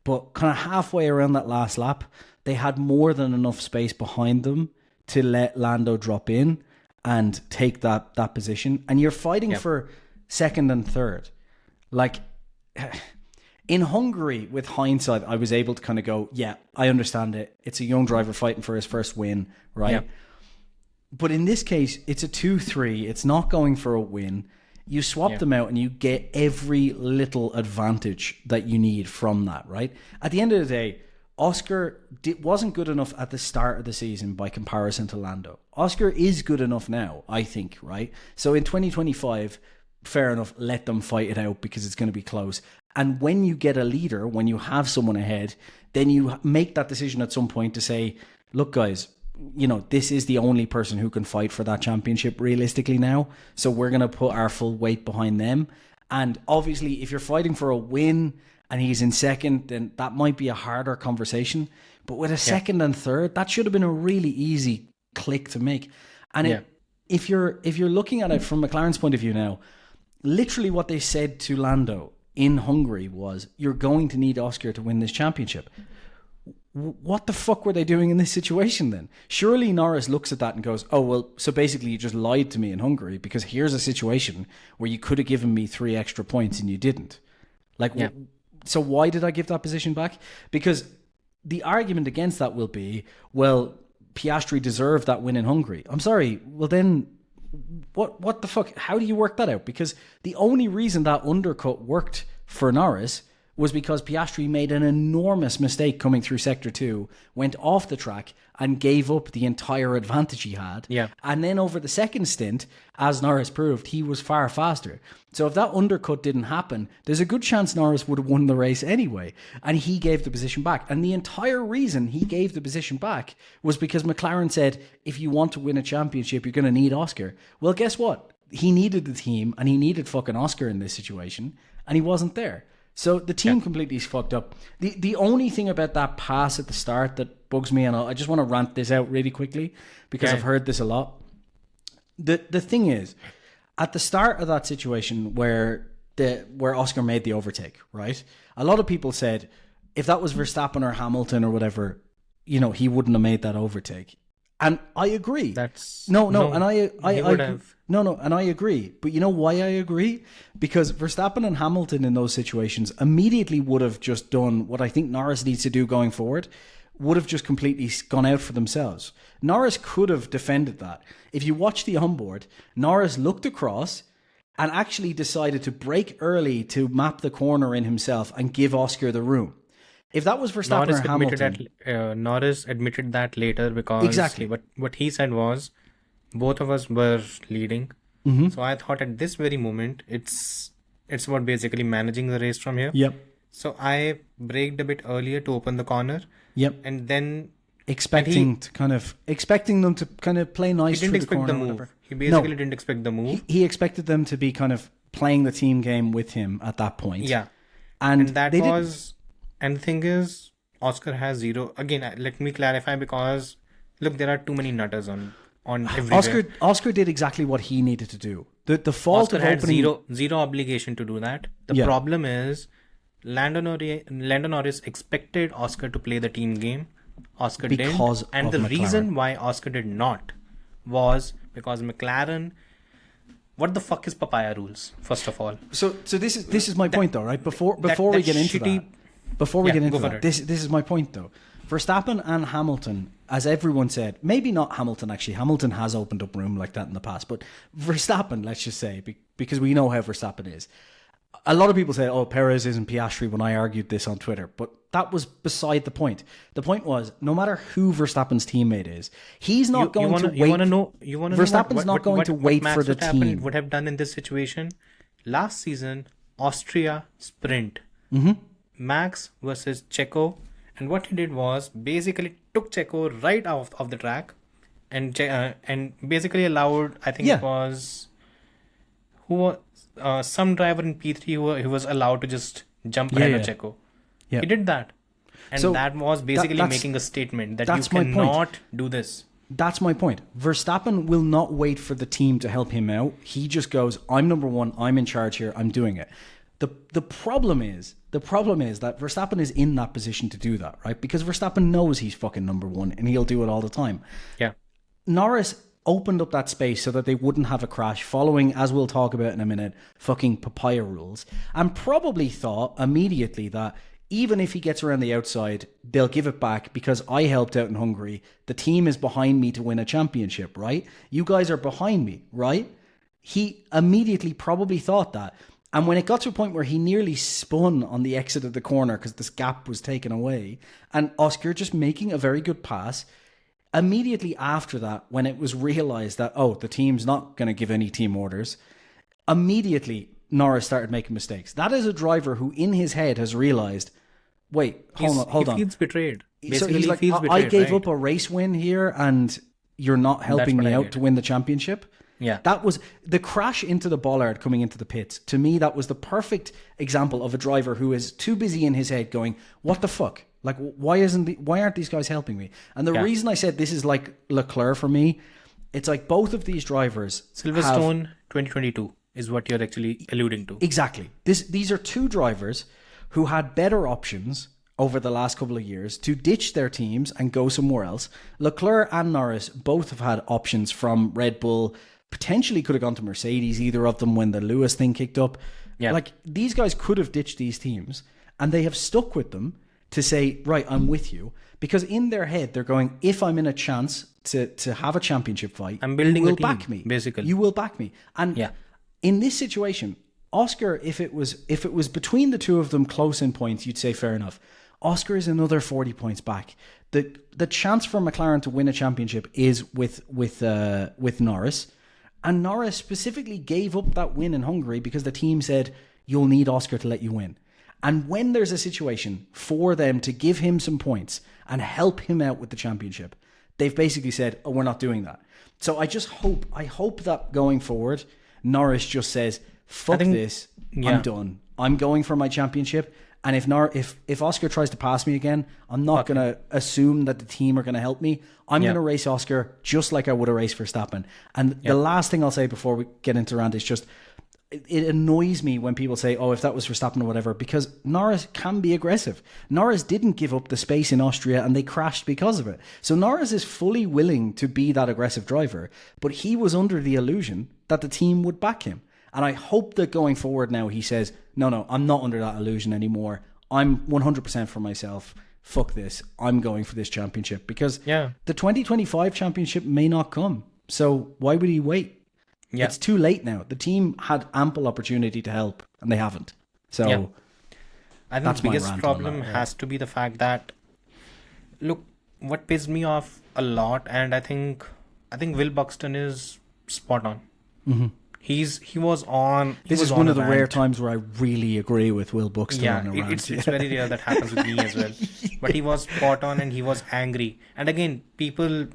But kind of halfway around that last lap, they had more than enough space behind them to let Lando drop in and take that position. And you're fighting for second and third. Like, in Hungary, with hindsight, I was able to kind of go, yeah, I understand it. It's a young driver fighting for his first win, right? Yeah. But in this case, it's a 2-3. It's not going for a win. You swap them out and you get every little advantage that you need from that, right? At the end of the day, Oscar wasn't good enough at the start of the season by comparison to Lando. Oscar is good enough now, I think, right? So in 2025, fair enough, let them fight it out because it's going to be close. And when you get a leader, when you have someone ahead, then you make that decision at some point to say, look, guys, you know, this is the only person who can fight for that championship realistically now. So we're going to put our full weight behind them. And obviously, if you're fighting for a win and he's in second, then that might be a harder conversation. But with a second and third, that should have been a really easy click to make. And if you're looking at it from McLaren's point of view now, literally what they said to Lando in Hungary was, you're going to need Oscar to win this championship. What the fuck were they doing in this situation then? Surely Norris looks at that and goes, oh, well, so basically you just lied to me in Hungary, because here's a situation where you could have given me 3 extra points and you didn't. Like, so why did I give that position back? Because the argument against that will be, well, Piastri deserved that win in Hungary. I'm sorry. Well, then what the fuck? How do you work that out? Because the only reason that undercut worked for Norris was because Piastri made an enormous mistake coming through Sector 2, went off the track and gave up the entire advantage he had. Yeah. And then over the second stint, as Norris proved, he was far faster. So if that undercut didn't happen, there's a good chance Norris would have won the race anyway. And he gave the position back. And the entire reason he gave the position back was because McLaren said, if you want to win a championship, you're going to need Oscar. Well, guess what? He needed the team and he needed fucking Oscar in this situation. And he wasn't there. So the team completely fucked up. The only thing about that pass at the start that bugs me, and I just want to rant this out really quickly because I've heard this a lot. The thing is, at the start of that situation where Oscar made the overtake, right? A lot of people said if that was Verstappen or Hamilton or whatever, you know, he wouldn't have made that overtake. And I agree. And I agree. But you know why I agree? Because Verstappen and Hamilton in those situations immediately would have just done what I think Norris needs to do going forward, would have just completely gone out for themselves. Norris could have defended that. If you watch the onboard, Norris looked across and actually decided to brake early to map the corner in himself and give Oscar the room. If that was Verstappen or Hamilton... Norris admitted that later because what he said was both of us were leading. Mm-hmm. So I thought at this very moment, it's about basically managing the race from here. Yep. So I braked a bit earlier to open the corner. Yep. And then... Expecting them to kind of play nice through the corner. He didn't expect the move. He basically didn't expect the move. He expected them to be kind of playing the team game with him at that point. Yeah. And that was... And the thing is, Oscar has 0. Again, let me clarify, because look, there are too many nutters on everywhere. Oscar did exactly what he needed to do. The fault Oscar of had opening... zero obligation to do that. The problem is, Lando Norris expected Oscar to play the team game. Oscar didn't. And the reason why Oscar did not was because McLaren... What the fuck is papaya rules, first of all? So this is my point though, right? Before we get into that... Before we Yeah, get into go for that, it. this is my point though. Verstappen and Hamilton, as everyone said, maybe not Hamilton actually. Hamilton has opened up room like that in the past, but Verstappen, let's just say, because we know how Verstappen is. A lot of people say, "Oh, Perez isn't Piastri." When I argued this on Twitter, but that was beside the point. The point was, no matter who Verstappen's teammate is, he's not going to wait. You want to know? You want to know Verstappen's not going to wait Max for the Verstappen team. would have done in this situation? Last season, Austria sprint, Max versus Checo, and what he did was basically took Checo right out of the track, and basically allowed. I think Yeah. it was who was some driver in P3 who was allowed to just jump ahead of Checo. Yeah. He did that. And So that was basically that's- making a statement that that's you my point. cannot do this. That's my point. Verstappen will not wait for the team to help him out. He just goes, "I'm number one. I'm in charge here. I'm doing it." The problem is that Verstappen is in that position to do that, right? Because Verstappen knows he's fucking number one and he'll do it all the time. Yeah. Norris opened up that space so that they wouldn't have a crash following, as we'll talk about in a minute, fucking papaya rules, and probably thought immediately that even if he gets around the outside, they'll give it back because I helped out in Hungary. The team is behind me to win a championship, right? You guys are behind me, right? He immediately probably thought that. And when it got to a point where he nearly spun on the exit of the corner because this gap was taken away, and Oscar just making a very good pass, immediately after that, when it was realized that, oh, the team's not going to give any team orders, immediately Norris started making mistakes. That is a driver who in his head has realized, wait, hold on. He feels betrayed. So Basically, he's he like, feels I betrayed, gave right? up a race win here and you're not helping what me I out did. to win the championship. Yeah. That was the crash into the bollard coming into the pits. To me, that was the perfect example of a driver who is too busy in his head going, what the fuck? Like, why aren't these guys helping me? And the reason I said this is like Leclerc for me, it's like both of these drivers Silverstone 2022 is what you're actually alluding to. Exactly. These are two drivers who had better options over the last couple of years to ditch their teams and go somewhere else. Leclerc and Norris both have had options from Red Bull, potentially could have gone to Mercedes, either of them when the Lewis thing kicked up. Yeah. Like, these guys could have ditched these teams and they have stuck with them to say, right, I'm with you. Because in their head, they're going, if I'm in a chance to have a championship fight, I'm building you a will team, back me. basically. You will back me. And Yeah. in this situation, Oscar, if it was between the two of them close in points, you'd say fair enough. Oscar is another 40 points back. The chance for McLaren to win a championship is with Norris, and Norris specifically gave up that win in Hungary because the team said you'll need Oscar to let you win. And when there's a situation for them to give him some points and help him out with the championship, they've basically said, "Oh, we're not doing that." So I hope that going forward, Norris just says, "Fuck this, I'm done. I'm going for my championship." And if Oscar tries to pass me again, I'm not going to assume that the team are going to help me. I'm going to race Oscar just like I would have raced Verstappen. And the last thing I'll say before we get into rant is just, it annoys me when people say, oh, if that was Verstappen or whatever, because Norris can be aggressive. Norris didn't give up the space in Austria and they crashed because of it. So Norris is fully willing to be that aggressive driver, but he was under the illusion that the team would back him. And I hope that going forward now he says, no, I'm not under that illusion anymore. I'm 100% for myself. Fuck this. I'm going for this championship because the 2025 championship may not come. So why would he wait? Yeah. It's too late now. The team had ample opportunity to help and they haven't. So I think the biggest problem has to be the fact that, look, what pissed me off a lot, and I think Will Buxton is spot on. Mm-hmm. He was on. This is one of the rare times where I really agree with Will Buxton on a rant. It's very rare that happens with me as well. But he was spot on and he was angry. And again, people,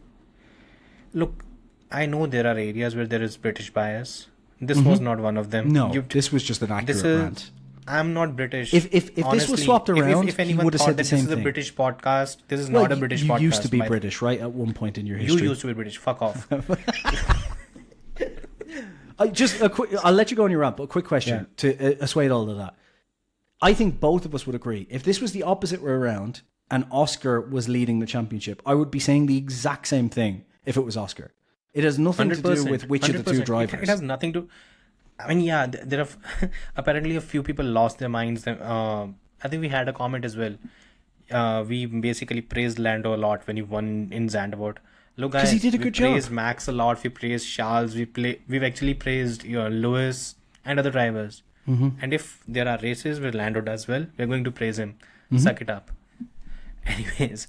look, I know there are areas where there is British bias. This was not one of them. No, this was just an accurate rant. I'm not British. If honestly, this was swapped around, if anyone he would have said the same thing. This is a British podcast, this is not a British podcast. You used to be British, right? At one point in your history. You used to be British. Fuck off. I'll let you go on your rant, but a quick question to assuage all of that. I think both of us would agree. If this was the opposite way around and Oscar was leading the championship, I would be saying the exact same thing if it was Oscar. It has nothing to do with which of the two drivers. It has nothing to... I mean, there are apparently a few people lost their minds I think we had a comment as well. We basically praised Lando a lot when he won in Zandvoort. Look, guys, he did a we good job. praised Max a lot. We praised Charles. We've actually praised Lewis and other drivers. And if there are races where Lando does well, we're going to praise him. Suck it up. Anyways,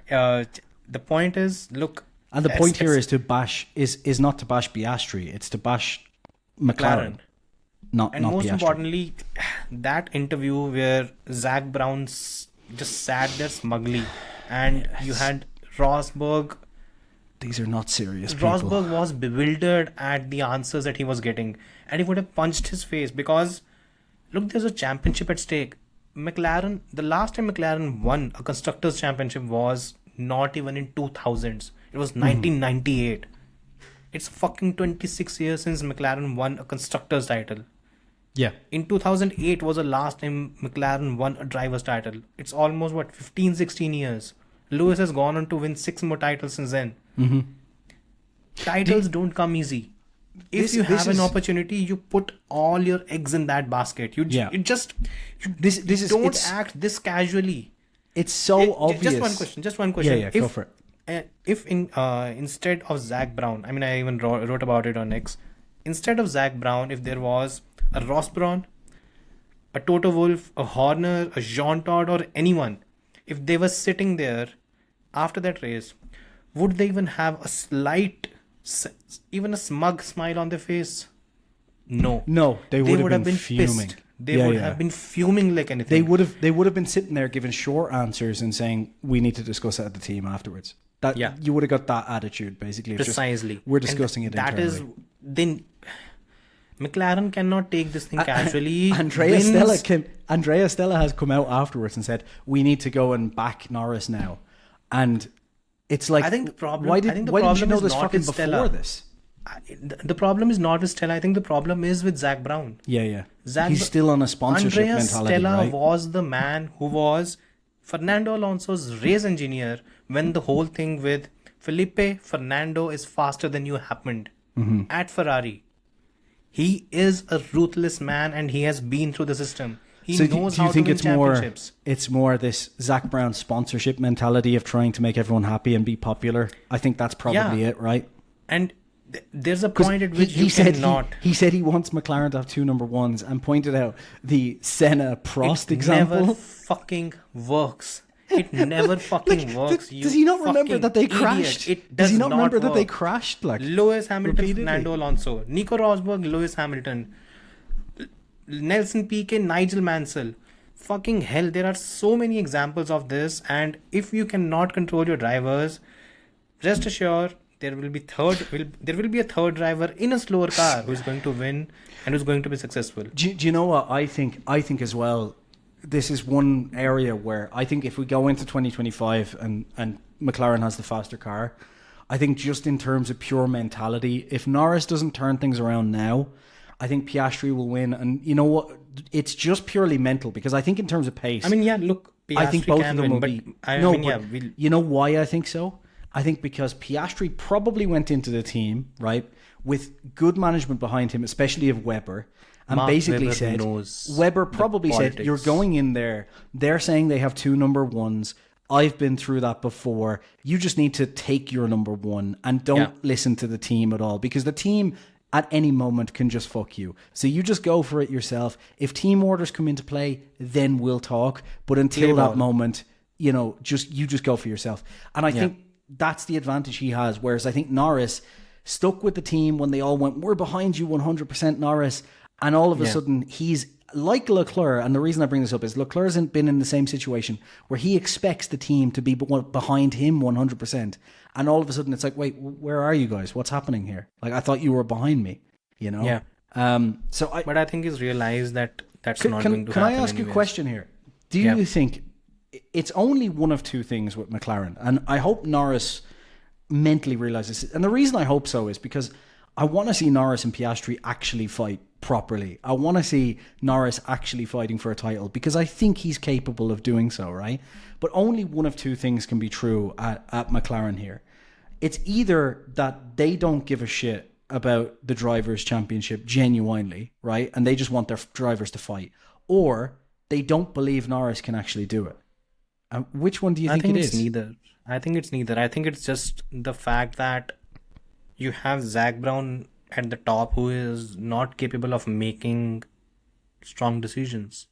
the point is, look. And the point here is to bash is not to bash Piastri. It's to bash McLaren. Not most Piastri. importantly, that interview where Zach Brown just sat there smugly, and you had Rosberg. These are not serious people. Rosberg was bewildered at the answers that he was getting, and he would have punched his face because, look, there's a championship at stake. McLaren, the last time McLaren won a constructors championship was not even in 2000s. It was 1998. It's fucking 26 years since McLaren won a constructors title. Yeah. In 2008 was the last time McLaren won a driver's title. It's almost, 15-16 years. Lewis has gone on to win 6 more titles since then. Titles don't come easy. If you have an opportunity, you put all your eggs in that basket. You don't act this casually. It's so obvious. Just one question. Yeah, go for it. If instead of Zach Brown, I mean, I even wrote about it on X. Instead of Zach Brown, if there was a Ross Brawn, a Toto Wolff, a Horner, a Jean Todt, or anyone, if they were sitting there after that race, would they even have a slight, even a smug smile on their face? No, they would have been fuming. Pissed. They would have been fuming like anything. They would have been sitting there giving short answers and saying, "We need to discuss it at the team afterwards." You would have got that attitude basically. Precisely. We're discussing it internally. That is then. McLaren cannot take this thing casually. Andrea Stella has come out afterwards and said, "We need to go and back Norris now," and it's like, I think the problem. Why didn't you know this fucking before this? The problem is not with Stella. I think the problem is with Zach Brown. Yeah. He's still on a sponsorship mentality, Stella right? was the man who was Fernando Alonso's race engineer when the whole thing with Fernando is faster than you happened at Ferrari. He is a ruthless man and he has been through the system. He knows how to win championships. It's more this Zach Brown sponsorship mentality of trying to make everyone happy and be popular. I think that's probably it, right? And there's a point at which he said he wants McLaren to have 2 number 1s and pointed out the Senna Prost example. It never fucking works. It never fucking works. Does he not remember that they crashed? Does he not remember that they crashed? Like Lewis Hamilton, repeatedly? Fernando Alonso, Nico Rosberg, Lewis Hamilton, Nelson Piquet, Nigel Mansell. Fucking hell, there are so many examples of this. And if you cannot control your drivers, rest assured there will be a third driver in a slower car who's going to win and who's going to be successful. Do you know what I think? I think as well. This is one area where I think if we go into 2025 and McLaren has the faster car, I think just in terms of pure mentality, if Norris doesn't turn things around now, I think Piastri will win. And you know what? It's just purely mental because I think in terms of pace, I mean, yeah, look, Piastri I think both can of them win, will be. You know why I think so? I think because Piastri probably went into the team, right, with good management behind him, especially of Webber. And Mark basically Webber said, Webber probably said, "You're going in there. They're saying they have 2 number 1s. I've been through that before. You just need to take your number 1 and don't listen to the team at all because the team at any moment can just fuck you. So you just go for it yourself. If team orders come into play, then we'll talk. But until that moment, you know, you just go for yourself." And I think that's the advantage he has. Whereas I think Norris stuck with the team when they all went, "We're behind you 100%, Norris." And all of a sudden, he's like Leclerc. And the reason I bring this up is Leclerc hasn't been in the same situation where he expects the team to be behind him 100%. And all of a sudden, it's like, wait, where are you guys? What's happening here? Like, I thought you were behind me, you know? Yeah. But I think he's realized that that's not going to happen. Can I ask you a question here? Do you think it's only one of 2 things with McLaren? And I hope Norris mentally realizes it. And the reason I hope so is because I want to see Norris and Piastri actually fight properly. I want to see Norris actually fighting for a title because I think he's capable of doing so, right? But only one of 2 things can be true at McLaren here. It's either that they don't give a shit about the Drivers' Championship genuinely, right? And they just want their drivers to fight. Or they don't believe Norris can actually do it. Which one do you I think think it it's is? neither. I think it's neither. I think it's just the fact that you have Zach Brown at the top who is not capable of making strong decisions.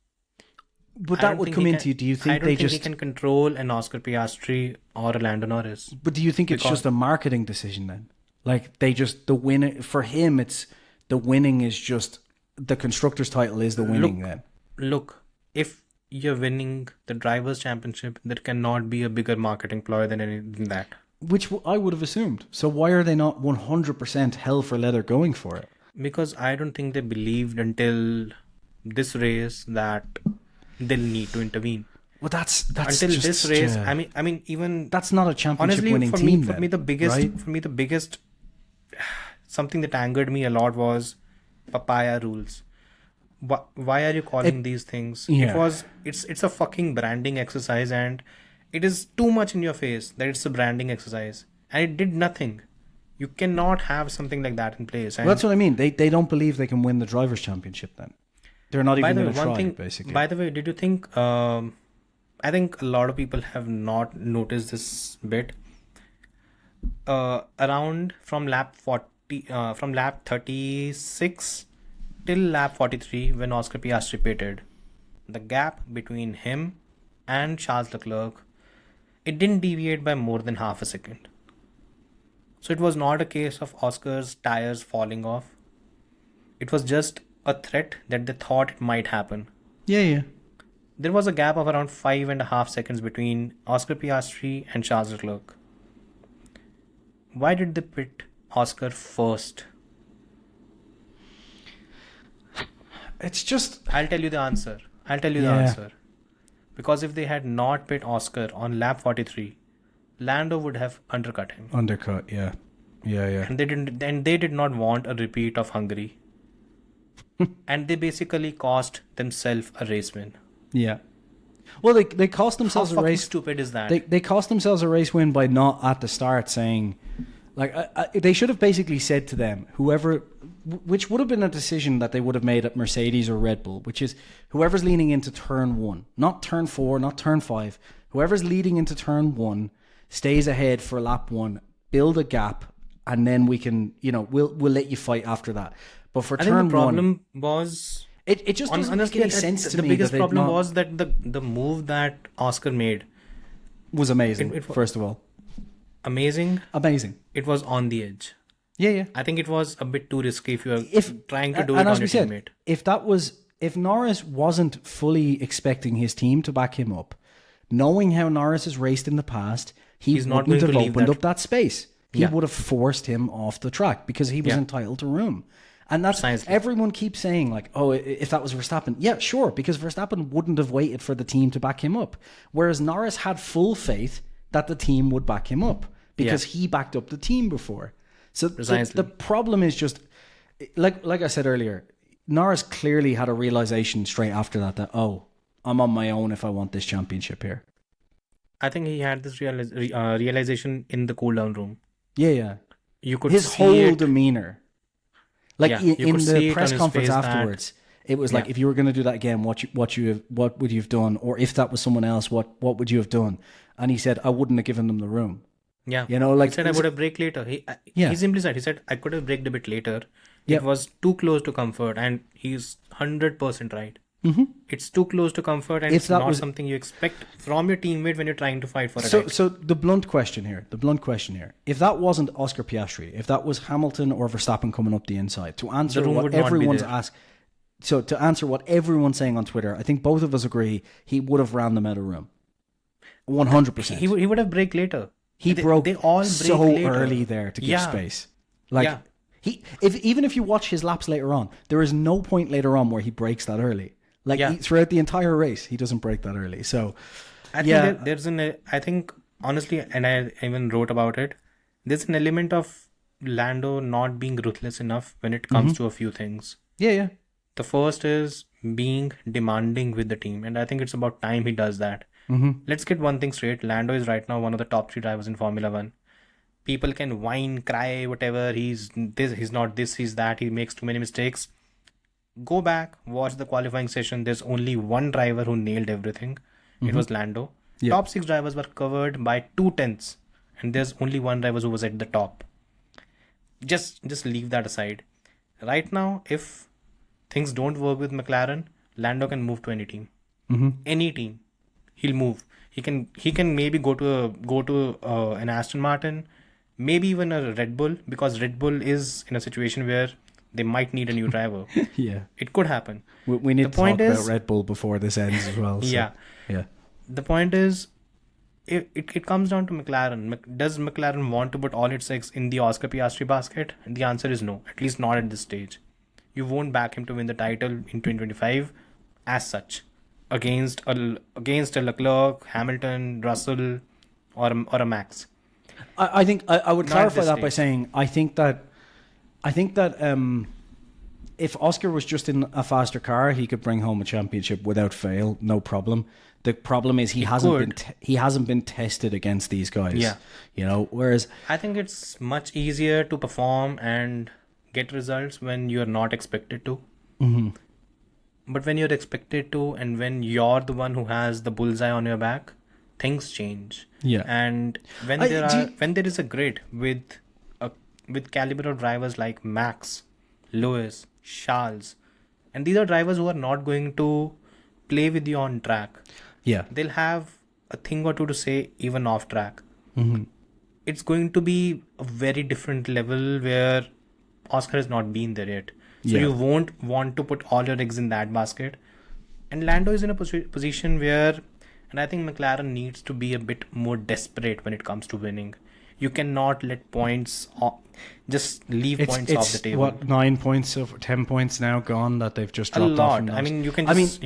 But I that don't would think come he into, can. do you I think don't they think he just, can control an Oscar Piastri or a Lando Norris. but do you think it's Because just a marketing decision then? Like they just, the winner, for him, it's, the winning is just, the constructor's title is the winning then. look, if you're winning the drivers' championship, there cannot be a bigger marketing ploy than that. Which I would have assumed. So why are they not 100% hell for leather going for it? Because I don't think they believed until this race that they'll need to intervene. Well, that's Until just, this race, I mean, even that's not a championship honestly, winning for team. me, then, for me, the right? biggest something that angered me a lot was papaya rules. Why are you calling these things? Yeah. It's a fucking branding exercise, and it is too much in your face that it's a branding exercise, and it did nothing. You cannot have something like that in place. Well, And that's what I mean. They don't believe they can win the drivers' championship. Then they're not by even the going way, to one try. thing. Basically, By the way, did you think? I think a lot of people have not noticed this bit. Around from lap 36 till lap 43, when Oscar Piastri pitted, the gap between him and Charles Leclerc, it didn't deviate by more than half a second. So it was not a case of Oscar's tires falling off. It was just a threat that they thought it might happen. yeah. There was a gap of around 5.5 seconds between Oscar Piastri and Charles Leclerc. Why did they pit Oscar first? It's just, I'll tell you the answer. yeah, Because if they had not pit Oscar on lap 43, Lando would have undercut him. undercut. Yeah. And they did not want a repeat of Hungary. And they basically cost themselves a race win. Yeah. Well, they cost How themselves a fucking race. stupid is that? They cost themselves a race win by not at the start saying, like, they should have basically said to them, whoever, which would have been a decision that they would have made at Mercedes or Red Bull, which is whoever's leaning into turn 1, not turn 4, not turn 5, whoever's leading into turn 1 stays ahead for lap 1, build a gap, and then we can, we'll let you fight after that. But for I think turn the 1, problem was it just doesn't honestly, make any sense to the me. biggest that problem was that the move that Oscar made was amazing. it First of all, amazing. amazing. It was on the edge. Yeah. I think it was a bit too risky if you're If trying to do and it as on we your said, teammate. if Norris wasn't fully expecting his team to back him up, knowing how Norris has raced in the past, He's not wouldn't going to have leave opened that. up that space. He Yeah. would have forced him off the track because he was Yeah. entitled to room. And that's Precisely. everyone keeps saying, like, oh, if that was Verstappen. Yeah, sure, because Verstappen wouldn't have waited for the team to back him up. Whereas Norris had full faith that the team would back him up because he backed up the team before. So Precisely. the problem is just, like I said earlier, Norris clearly had a realization straight after that, oh, I'm on my own if I want this championship here. I think he had this realization in the cool down room. Yeah. You could His see whole it. demeanor. Like Yeah, you in could see the it press on his conference face that- afterwards, it was like, Yeah. if you were going to do that again, what would you have done? Or if that was someone else, what would you have done? And he said, I wouldn't have given them the room. Yeah. Like He said I would have braked later. Yeah. He simply said, I could have braked a bit later. Yeah. It was too close to comfort, and he's 100% right. It's too close to comfort, and If it's that not was- something you expect from your teammate when you're trying to fight for a So, title. so the blunt question here, if that wasn't Oscar Piastri, if that was Hamilton or Verstappen coming up the inside, to answer The room what would not be everyone's there. asked, so to answer what everyone's saying on Twitter, I think both of us agree he would have ran them out of room. 100%. He would have braked later. He broke they all break so later. early there to give Yeah. space. Like Yeah. even if you watch his laps later on, there is no point later on where he breaks that early. Like Yeah. throughout the entire race, he doesn't break that early. So I think I think honestly, and I even wrote about it, there's an element of Lando not being ruthless enough when it comes to a few things. yeah. The first is being demanding with the team, and I think it's about time he does that. Let's get one thing straight. Lando is right now one of the top 3 drivers in Formula 1. People can whine, cry, whatever. He's this, he's not this, he's that, he makes too many mistakes. Go back, watch the qualifying session. There's only one driver who nailed everything. It was Lando. Yeah. Top 6 drivers were covered by 2/10, and there's only one driver who was at the top. Just leave that aside. Right now, if things don't work with McLaren, Lando can move to any team. Any team, he'll move. He can maybe go to an Aston Martin, maybe even a Red Bull, because Red Bull is in a situation where they might need a new driver. Yeah. It could happen. We need The to point talk is- about Red Bull before this ends as well. So, Yeah. Yeah. The point is, it comes down to McLaren. Does McLaren want to put all its eggs in the Oscar Piastri basket? And the answer is no, at least not at this stage. You won't back him to win the title in 2025 as such against a Leclerc, Hamilton, Russell, or a Max. I think I would Not clarify at this that by saying I think that if Oscar was just in a faster car, he could bring home a championship without fail, no problem. The problem is he hasn't been tested against these guys. Yeah. You know, whereas I think it's much easier to perform and get results when you're not expected to. But when you're expected to, and when you're the one who has the bullseye on your back, things change. Yeah. And when there is a grid with caliber of drivers like Max, Lewis, Charles, and these are drivers who are not going to play with you on track. yeah. They'll have a thing or two to say even off track. It's going to be a very different level where Oscar has not been there yet. So Yeah. you won't want to put all your eggs in that basket. And Lando is in a position where, and I think McLaren needs to be a bit more desperate when it comes to winning. You cannot let points just leave points off the table. What, 9 points of 10 points now gone that they've just A dropped off. lot. from I those. mean, you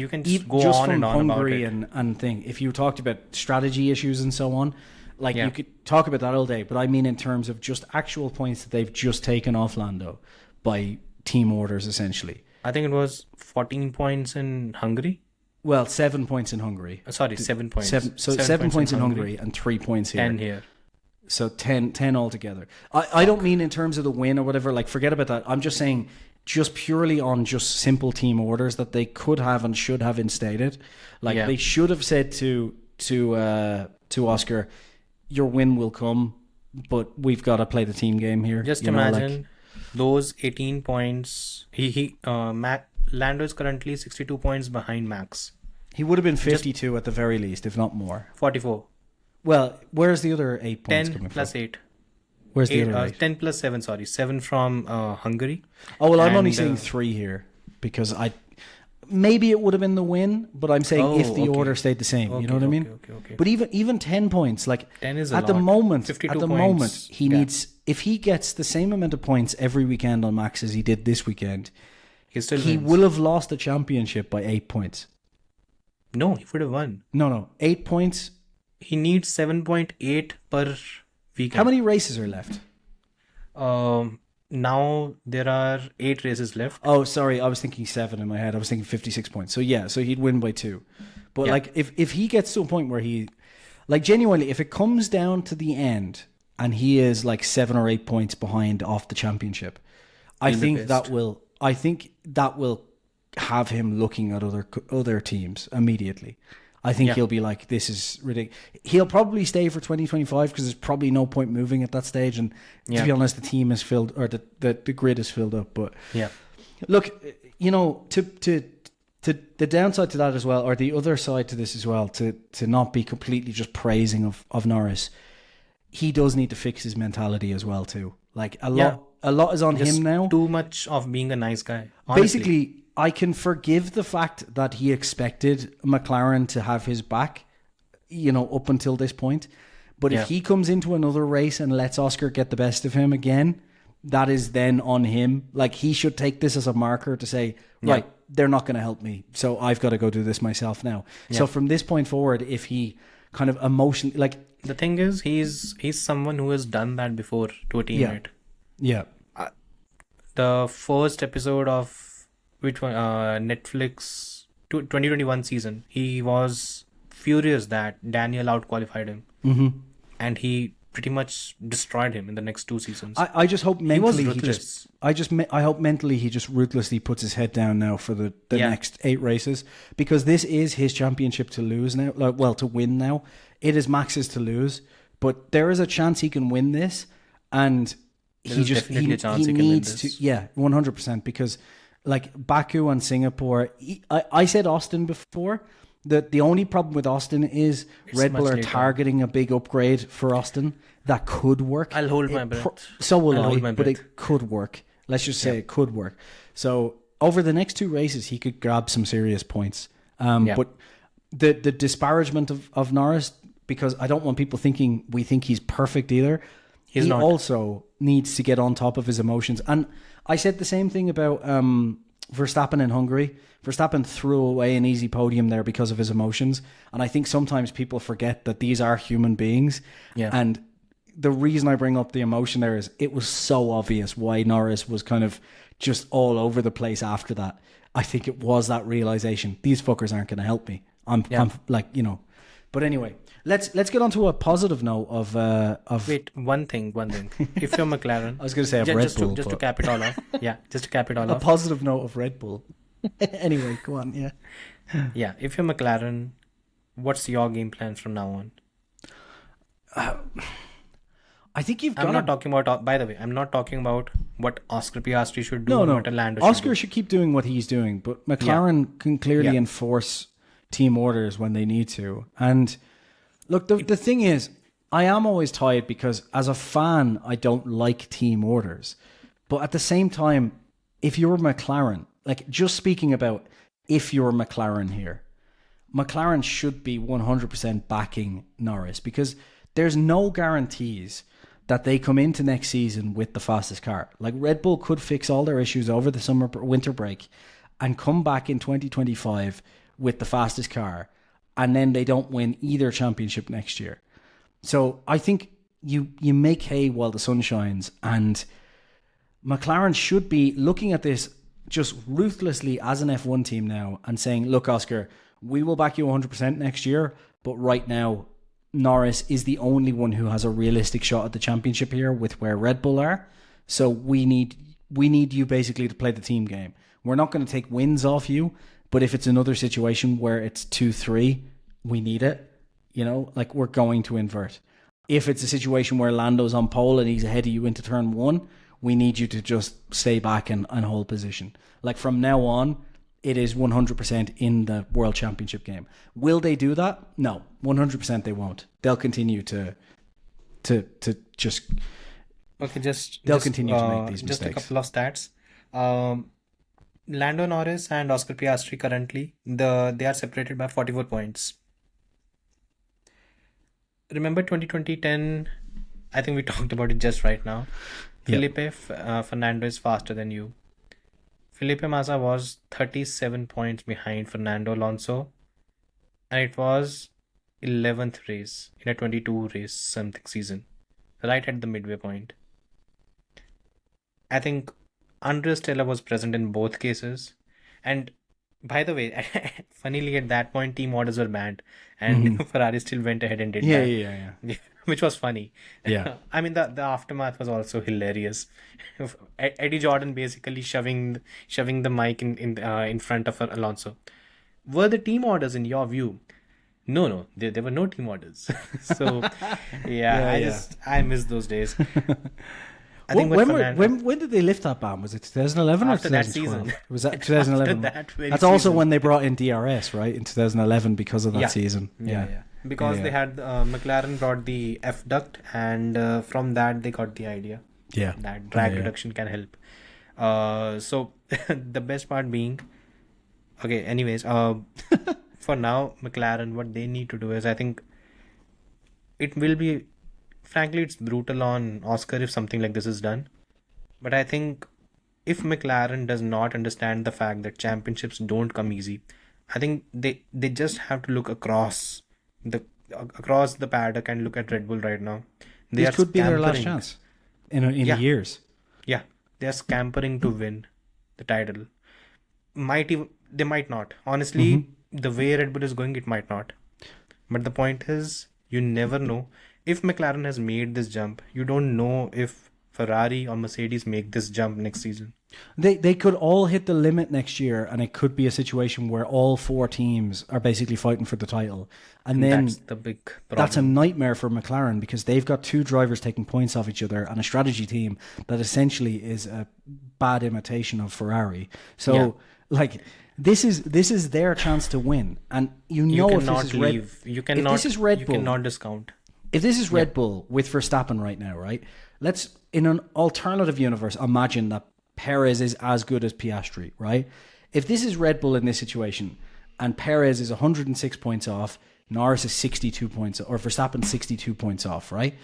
can just go just on from and on about Hungary it. and thing. If you talked about strategy issues and so on, like Yeah. you could talk about that all day. But I mean, in terms of just actual points that they've just taken off Lando by team orders, essentially. I think it was 14 points in Hungary. Well, 7 points in Hungary. Sorry, 7 points. Seven points in Hungary and 3 points here. 10 here. So 10 altogether. I don't mean in terms of the win or whatever, like forget about that. I'm just saying just purely on just simple team orders that they could have and should have instated. Like Yeah. they should have said to Oscar, your win will come, but we've got to play the team game here. Just You know, like- imagine those 18 points. Lando is currently 62 points behind Max. he would have been 52 at the very least, if not more. 44. Well, where's the other 8 points 10 coming plus from? 8. Where's the other 8? 10 plus 7, sorry. 7 from Hungary. Oh, well, I'm only and, saying 3 here because maybe it would have been the win, but I'm saying if the okay. order stayed the same, you know what I mean? Okay. But even 10 points, like 10 is a at the lot. moment, 52 at the points moment, he gap. needs, if he gets the same amount of points every weekend on Max as he did this weekend, he wins. will have lost the championship by 8 points. No, he would have won. No, 8 points. He needs 7.8 per weekend. How many races are left? Now there are 8 races left. Oh, sorry, I was thinking 7 in my head. I was thinking 56 points. So yeah, so he'd win by 2. But Yeah. like if he gets to a point where he, like genuinely, if it comes down to the end and he is like 7 or 8 points behind off the championship, I He'll be think pissed. that will have him looking at other teams immediately. I think Yeah. he'll be like, this is ridiculous. He'll probably stay for 2025 because there's probably no point moving at that stage. And to Yeah. be honest, the team is filled, or the grid is filled up. But Yeah. look, you know, to the downside to that as well, or the other side to this as well, to not be completely just praising of Norris, he does need to fix his mentality as well too. Like a lot is on Just him now. too much of being a nice guy. Honestly. Basically, I can forgive the fact that he expected McLaren to have his back, you know, up until this point. But Yeah. if he comes into another race and lets Oscar get the best of him again, that is then on him. Like, he should take this as a marker to say, right, they're not going to help me, so I've got to go do this myself now. Yeah. So from this point forward, if he kind of emotionally, like, the thing is, he's someone who has done that before to a teammate. yeah, The first episode of which one? Netflix 2021 season. He was furious that Daniel outqualified him, and he pretty much destroyed him in the next 2 seasons. I just hope He was mentally he ruthless. just I hope mentally he just ruthlessly puts his head down now for the Yeah. next 8 races, because this is his championship to lose now. Well, to win now. It is Max's to lose, but there is a chance he can win this, and There is definitely a chance he can win needs this. to 100%, because like Baku and Singapore, I said Austin before. The only problem with Austin is Red Bull much are later. targeting a big upgrade for Austin that could work. I'll hold my breath. So will I'll I, hold my but breath. it could work. Let's just say it could work. So over the next 2 races, he could grab some serious points. Yeah. But the disparagement of Norris, because I don't want people thinking we think he's perfect either. He's he not. also needs to get on top of his emotions. And I said the same thing about Verstappen in Hungary. Verstappen threw away an easy podium there because of his emotions. And I think sometimes people forget that these are human beings. Yeah. And the reason I bring up the emotion there is it was so obvious why Norris was kind of just all over the place after that. I think it was that realization. These fuckers aren't going to help me. I'm like, you know. But anyway, let's get on to a positive note of Wait, one thing. If you're McLaren, I was going to say of Red Bull. just to but cap it all off. Yeah, just to cap it all a off. positive note of Red Bull. Anyway, go on. Yeah. Yeah, if you're McLaren, what's your game plan from now on? I think you've I'm got not talking about. By the way, I'm not talking about what Oscar Piastri should do. No, and no. what a Lando Oscar should should keep doing what he's doing, but McLaren can clearly Yeah. enforce team orders when they need to. And look, the thing is, I am always tired because as a fan, I don't like team orders. But at the same time, if you're McLaren, like just speaking about if you're McLaren here, McLaren should be 100% backing Norris, because there's no guarantees that they come into next season with the fastest car. Like Red Bull could fix all their issues over the winter break and come back in 2025 with the fastest car, and then they don't win either championship next year. So I think you make hay while the sun shines, and McLaren should be looking at this just ruthlessly as an F1 team now and saying, look, Oscar, we will back you 100% next year, but right now Norris is the only one who has a realistic shot at the championship here with where Red Bull are. So we need you basically to play the team game. We're not going to take wins off you, but if it's another situation where it's 2-3, we need it. You know, like we're going to invert. If it's a situation where Lando's on pole and he's ahead of you into turn 1, we need you to just stay back and hold position. Like from now on, it is 100% in the World Championship game. Will they do that? No, 100% they won't. They'll continue to just. Okay, They'll continue to make these just a mistakes. couple of stats. Lando Norris and Oscar Piastri currently they are separated by 44 points. Remember 2010? I think we talked about it just right now. Yeah. Felipe Fernando is faster than you. Felipe Massa was 37 points behind Fernando Alonso, and it was 11th race in a 22 race something season, right at the midway point. I think Andrea Stella was present in both cases. And by the way, funnily at that point, team orders were banned, and Ferrari still went ahead and did that. Yeah. Which was funny. Yeah. I mean, the aftermath was also hilarious. Eddie Jordan basically shoving the mic in front of Alonso. Were the team orders in your view? No, there were no team orders. So I miss those days. I think when did they lift that ban? Was it 2011 After or that 2012? season. Was that 2011? After that very That's also season. when they brought in DRS, right? In 2011 because of that season. Because they had McLaren brought the F duct, and from that they got the idea that drag reduction can help. So the best part being, okay. Anyways, for now McLaren, what they need to do is, I think it will be, frankly, it's brutal on Oscar if something like this is done. But I think if McLaren does not understand the fact that championships don't come easy, I think they just have to look across the paddock and look at Red Bull right now. This could be their last chance in years. Yeah, they are scampering to win the title. They might not. Honestly, the way Red Bull is going, it might not. But the point is, you never know. if McLaren has made this jump, you don't know if Ferrari or Mercedes make this jump next season. They could all hit the limit next year, and it could be a situation where all four teams are basically fighting for the title. And then That's the big problem. that's a nightmare for McLaren because they've got two drivers taking points off each other and a strategy team that essentially is a bad imitation of Ferrari. So, like, this is their chance to win. And you know, you if cannot this is Red, leave. You cannot. this is Red you Bull, cannot discount. if this is Red Bull with Verstappen right now, right? Let's, in an alternative universe, imagine that Perez is as good as Piastri, right? If this is Red Bull in this situation and Perez is 106 points off, Norris is 62 points, or Verstappen 62 points off, right?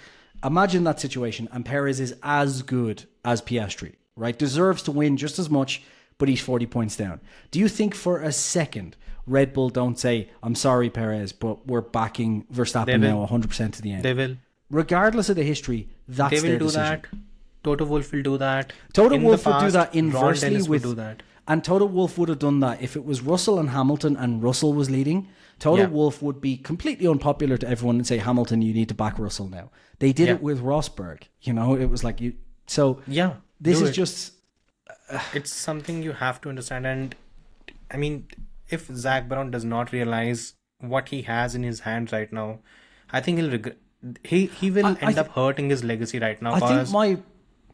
Imagine that situation and Perez is as good as Piastri, right? Deserves to win just as much, but he's 40 points down. Do you think for a second Red Bull don't say, I'm sorry, Perez, but we're backing Verstappen now 100% to the end? They will. Regardless of the history, that's They will their do decision. that. Toto Wolff will do that. Toto In Wolff the would do past, that Ron inversely Dennis with, would do that. and Toto Wolff would have done that if it was Russell and Hamilton and Russell was leading. Toto Yeah. Wolff would be completely unpopular to everyone and say, Hamilton, you need to back Russell now. They did Yeah. it with Rosberg. You know, it was like you. So Yeah. this do is it. just It's something you have to understand. And I mean, if Zach Brown does not realize what he has in his hands right now, I think he'll regret. He will end up hurting his legacy right now. I think Because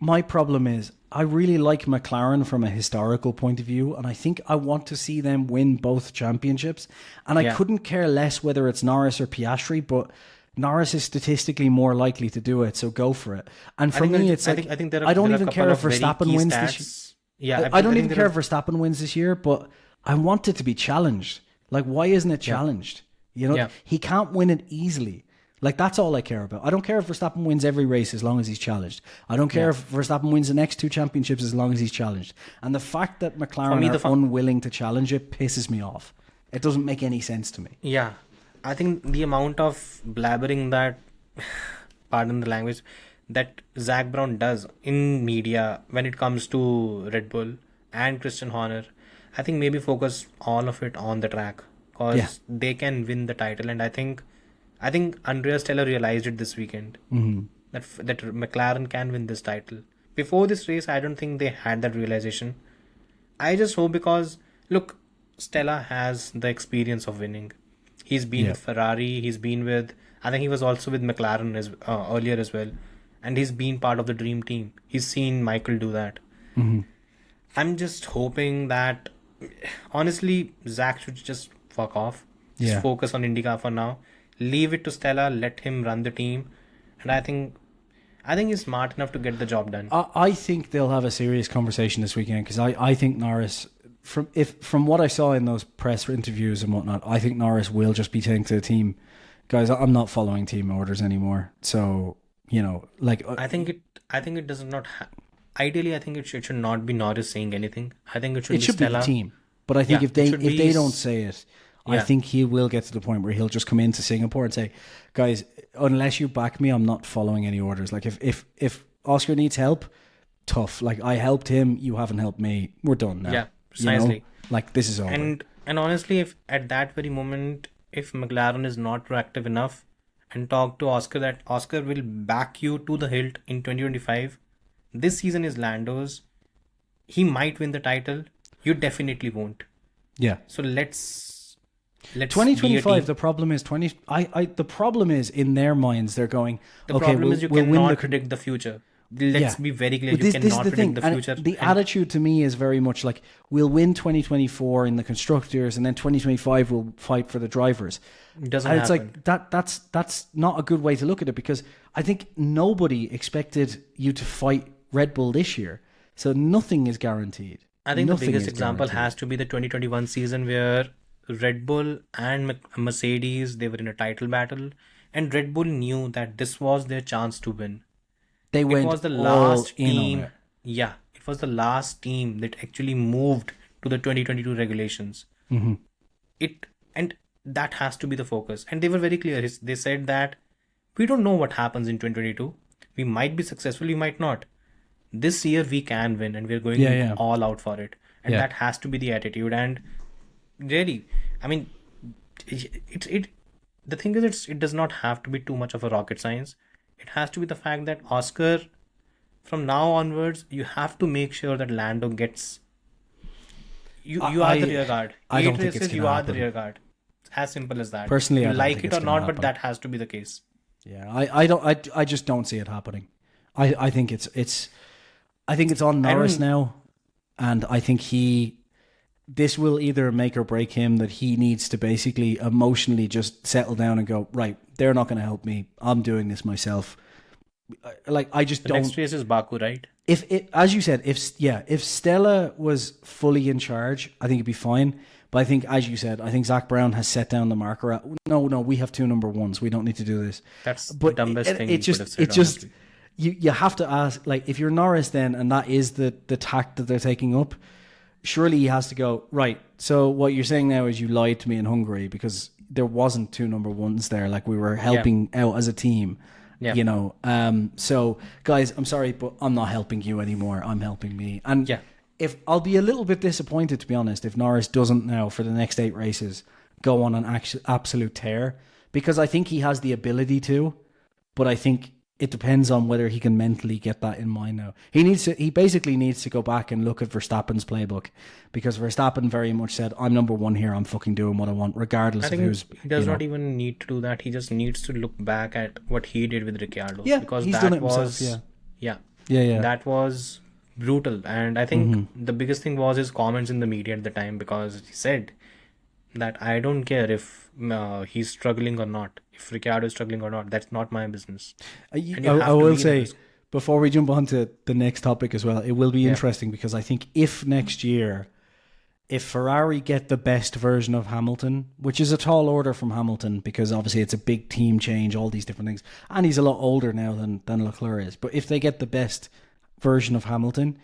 my problem is I really like McLaren from a historical point of view, and I think I want to see them win both championships. And I Yeah. couldn't care less whether it's Norris or Piastri, but Norris is statistically more likely to do it, so go for it. And for me, it's like I think there are, I don't there are even a care couple if of very Verstappen key wins stats. this Yeah, year. I don't even think care there if Verstappen wins this year, but I want it to be challenged. Like, why isn't it challenged? You know, Yeah. he can't win it easily. Like, that's all I care about. I don't care if Verstappen wins every race as long as he's challenged. I don't care if Verstappen wins the next two championships as long as he's challenged. And the fact that McLaren me, are unwilling to challenge it pisses me off. It doesn't make any sense to me. Yeah, I think the amount of blabbering that, pardon the language, that Zach Brown does in media when it comes to Red Bull and Christian Horner, I think maybe focus all of it on the track because Yeah. they can win the title. And I think Andrea Stella realized it this weekend that McLaren can win this title. Before this race, I don't think they had that realization. I just hope because look, Stella has the experience of winning. He's been with Ferrari. He's been with. I think he was also with McLaren as earlier as well, and he's been part of the dream team. He's seen Michael do that. I'm just hoping that, honestly, Zach should just fuck off. Just focus on IndyCar for now. Leave it to Stella. Let him run the team, and I think he's smart enough to get the job done. I think they'll have a serious conversation this weekend because I think Norris, from what I saw in those press interviews and whatnot, I think Norris will just be saying to the team, guys, I'm not following team orders anymore. So, you know, like I think it does not. Ideally, I think it should not be Norris saying anything. I think it should be Stella. the team. But I think Yeah, if they it should be they don't say it, I Yeah. think he will get to the point where he'll just come into Singapore and say, guys, unless you back me, I'm not following any orders. Like if Oscar needs help, tough. Like I helped him, you haven't helped me. We're done now. Yeah, You know? precisely. Like this is over. And honestly, if at that very moment, if McLaren is not proactive enough and talk to Oscar that Oscar will back you to the hilt in 2025, this season is Lando's. He might win the title. You definitely won't. yeah. So let's be a 2025. team. The problem is the problem is in their minds they're going. The okay, problem we'll, is you we'll win cannot the predict the future. Let's be very clear. But You this cannot is the predict thing. the And future. the And attitude to me is very much like we'll win 2024 in the constructors, and then 2025 we'll fight for the drivers. it doesn't And it's happen. like that's not a good way to look at it because I think nobody expected you to fight Red Bull this year, so nothing is guaranteed. I think Nothing the biggest is example guaranteed. has to be the 2021 season where Red Bull and Mercedes, they were in a title battle, and Red Bull knew that this was their chance to win. They It went was the all last in on team. it. Yeah, it was the last team that actually moved to the 2022 regulations. It and that has to be the focus. And they were very clear. They said that we don't know what happens in 2022. We might be successful, we might not. This year we can win, and we're going all out for it. And Yeah. that has to be the attitude. And really, I mean, it the thing is, it does not have to be too much of a rocket science. It has to be the fact that Oscar, from now onwards, you have to make sure that Lando gets. You are the rear guard. I don't think races, it's you gonna are happen. the rear guard. It's as simple as that. Personally, you I don't like think it it's or gonna not, but happen. that has to be the case. Yeah, I just don't see it happening. I think it's on Norris now, and I think this will either make or break him, that he needs to basically emotionally just settle down and go, right, they're not going to help me. I'm doing this myself. Like, I just don't. Next race is Baku, right? If it, as you said, if Stella was fully in charge, I think it'd be fine. But I think, as you said, I think Zach Brown has set down the marker at, no, we have 2 number ones. We don't need to do this. That's the dumbest thing It just, you have to ask, like, if you're Norris then, and that is the tact that they're taking up, surely he has to go, right, so what you're saying now is you lied to me in Hungary because there wasn't 2 number ones there. Like, we were helping out as a team. Yeah. You know, so guys, I'm sorry, but I'm not helping you anymore. I'm helping me. And if I'll be a little bit disappointed, to be honest, if Norris doesn't now for the next 8 races go on an absolute tear, because I think he has the ability to, but I think it depends on whether he can mentally get that in mind now. He basically needs to go back and look at Verstappen's playbook, because Verstappen very much said, I'm number 1 here, I'm fucking doing what I want, regardless of who's... He does not even need to do that. He just needs to look back at what he did with Ricciardo. Yeah, because he's that done it was... himself, yeah. Yeah. That was brutal. And I think the biggest thing was his comments in the media at the time, because he said that I don't care if he's struggling or not. If Ricciardo is struggling or not, that's not my business. I will say, before we jump on to the next topic as well, it will be interesting, because I think if next year, if Ferrari get the best version of Hamilton, which is a tall order from Hamilton, because obviously it's a big team change, all these different things, and he's a lot older now than Leclerc is, but if they get the best version of Hamilton,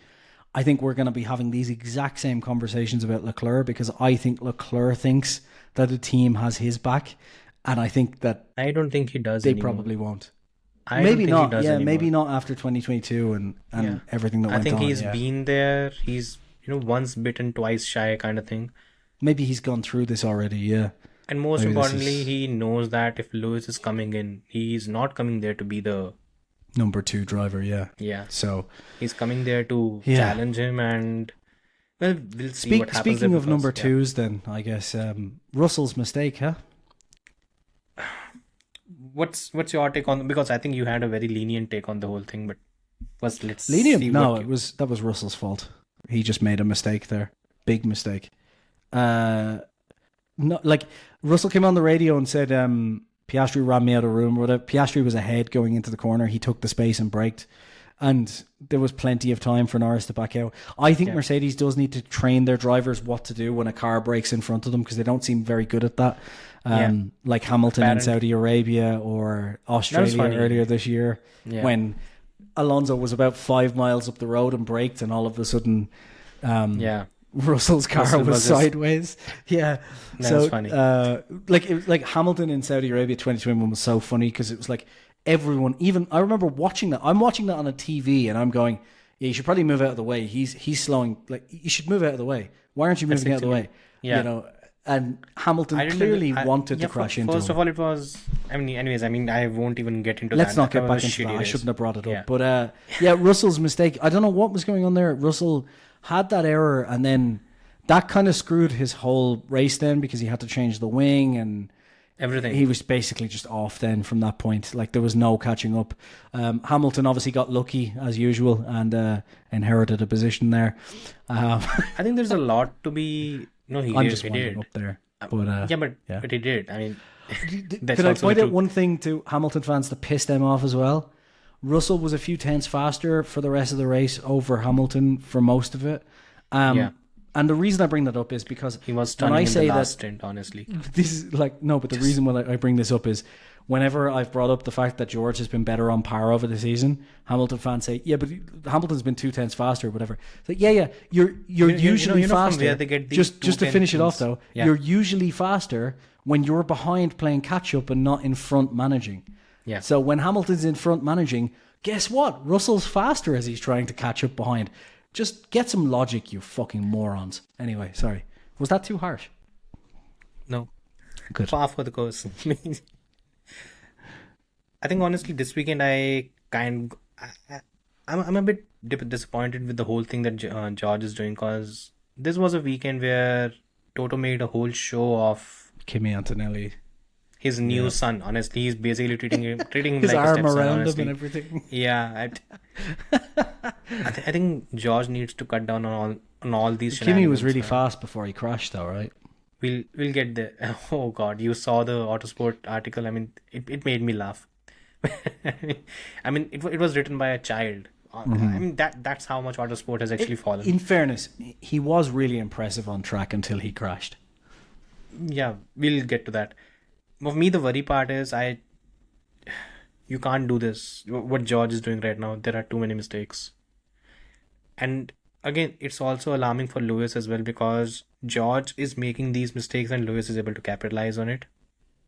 I think we're going to be having these exact same conversations about Leclerc, because I think Leclerc thinks that the team has his back. And I think that I don't think he does. They probably won't. I maybe don't think not. he does Yeah, anymore. maybe not after 2022 and everything that went on. I think he's yeah. been there. He's once bitten, twice shy kind of thing. Maybe he's gone through this already. Yeah. And most importantly, he knows that if Lewis is coming in, he's not coming there to be the number 2 driver. Yeah. Yeah. So he's coming there to challenge him, and well, we'll see what happens. Speaking of number 2s, then I guess Russell's mistake, huh? What's your take on, because I think you had a very lenient take on the whole thing, but let's lenient. See no, that was Russell's fault. He just made a mistake there, big mistake. No, like Russell came on the radio and said, Piastri ran me out of room. Whatever. Piastri was ahead going into the corner. He took the space and braked, and there was plenty of time for Norris to back out. I think Mercedes does need to train their drivers what to do when a car breaks in front of them, because they don't seem very good at that. Like Hamilton in Saudi Arabia or Australia earlier this year, when Alonso was about 5 miles up the road and braked, and all of a sudden, Russell's car was sideways. Yeah, that's funny. Like Hamilton in Saudi Arabia 2021 was so funny, because it was like everyone. Even I remember watching that. I'm watching that on a TV, and I'm going, "Yeah, you should probably move out of the way. He's slowing. Like, you should move out of the way. Why aren't you moving out of the way?" Yeah. You know. And Hamilton clearly wanted to crash into him. First of all, it was... I won't even get into Let's that. not get back into that. I shouldn't have brought it up. But Russell's mistake, I don't know what was going on there. Russell had that error, and then that kind of screwed his whole race then, because he had to change the wing and everything. He was basically just off then from that point. Like, there was no catching up. Hamilton obviously got lucky as usual and inherited a position there. I think there's a lot to be... No, I'm just winding up there. But, but he did. I mean, could I point out one thing to Hamilton fans to piss them off as well? Russell was a few tenths faster for the rest of the race over Hamilton for most of it. And the reason I bring that up is because he was stunning in the last stint, honestly. This is like, no, but the reason why I bring this up is whenever I've brought up the fact that George has been better on power over the season, Hamilton fans say, yeah, but Hamilton's been 2 tenths faster or whatever. It's like, you're usually faster. Just to finish it off though, you're usually faster when you're behind playing catch up and not in front managing. Yeah. So when Hamilton's in front managing, guess what? Russell's faster as he's trying to catch up behind. Just get some logic, you fucking morons. Anyway, sorry. Was that too harsh? No. Good. Far for the course. I think honestly, this weekend I'm a bit disappointed with the whole thing that George is doing, because this was a weekend where Toto made a whole show of Kimi Antonelli, his new son. Honestly, he's basically treating him his like a arm stepson. around him and Honestly, everything. yeah. I think George needs to cut down on all these Kimi was shenanigans, really man. fast before he crashed, though, right? We'll get there. Oh God, you saw the Autosport article. I mean, it made me laugh. I mean, it was written by a child. I mean, that's how much Autosport has actually fallen. In fairness, he was really impressive on track until he crashed. Yeah, we'll get to that. For me, the worry part is you can't do this. What George is doing right now, there are too many mistakes. And again, it's also alarming for Lewis as well, because George is making these mistakes and Lewis is able to capitalize on it.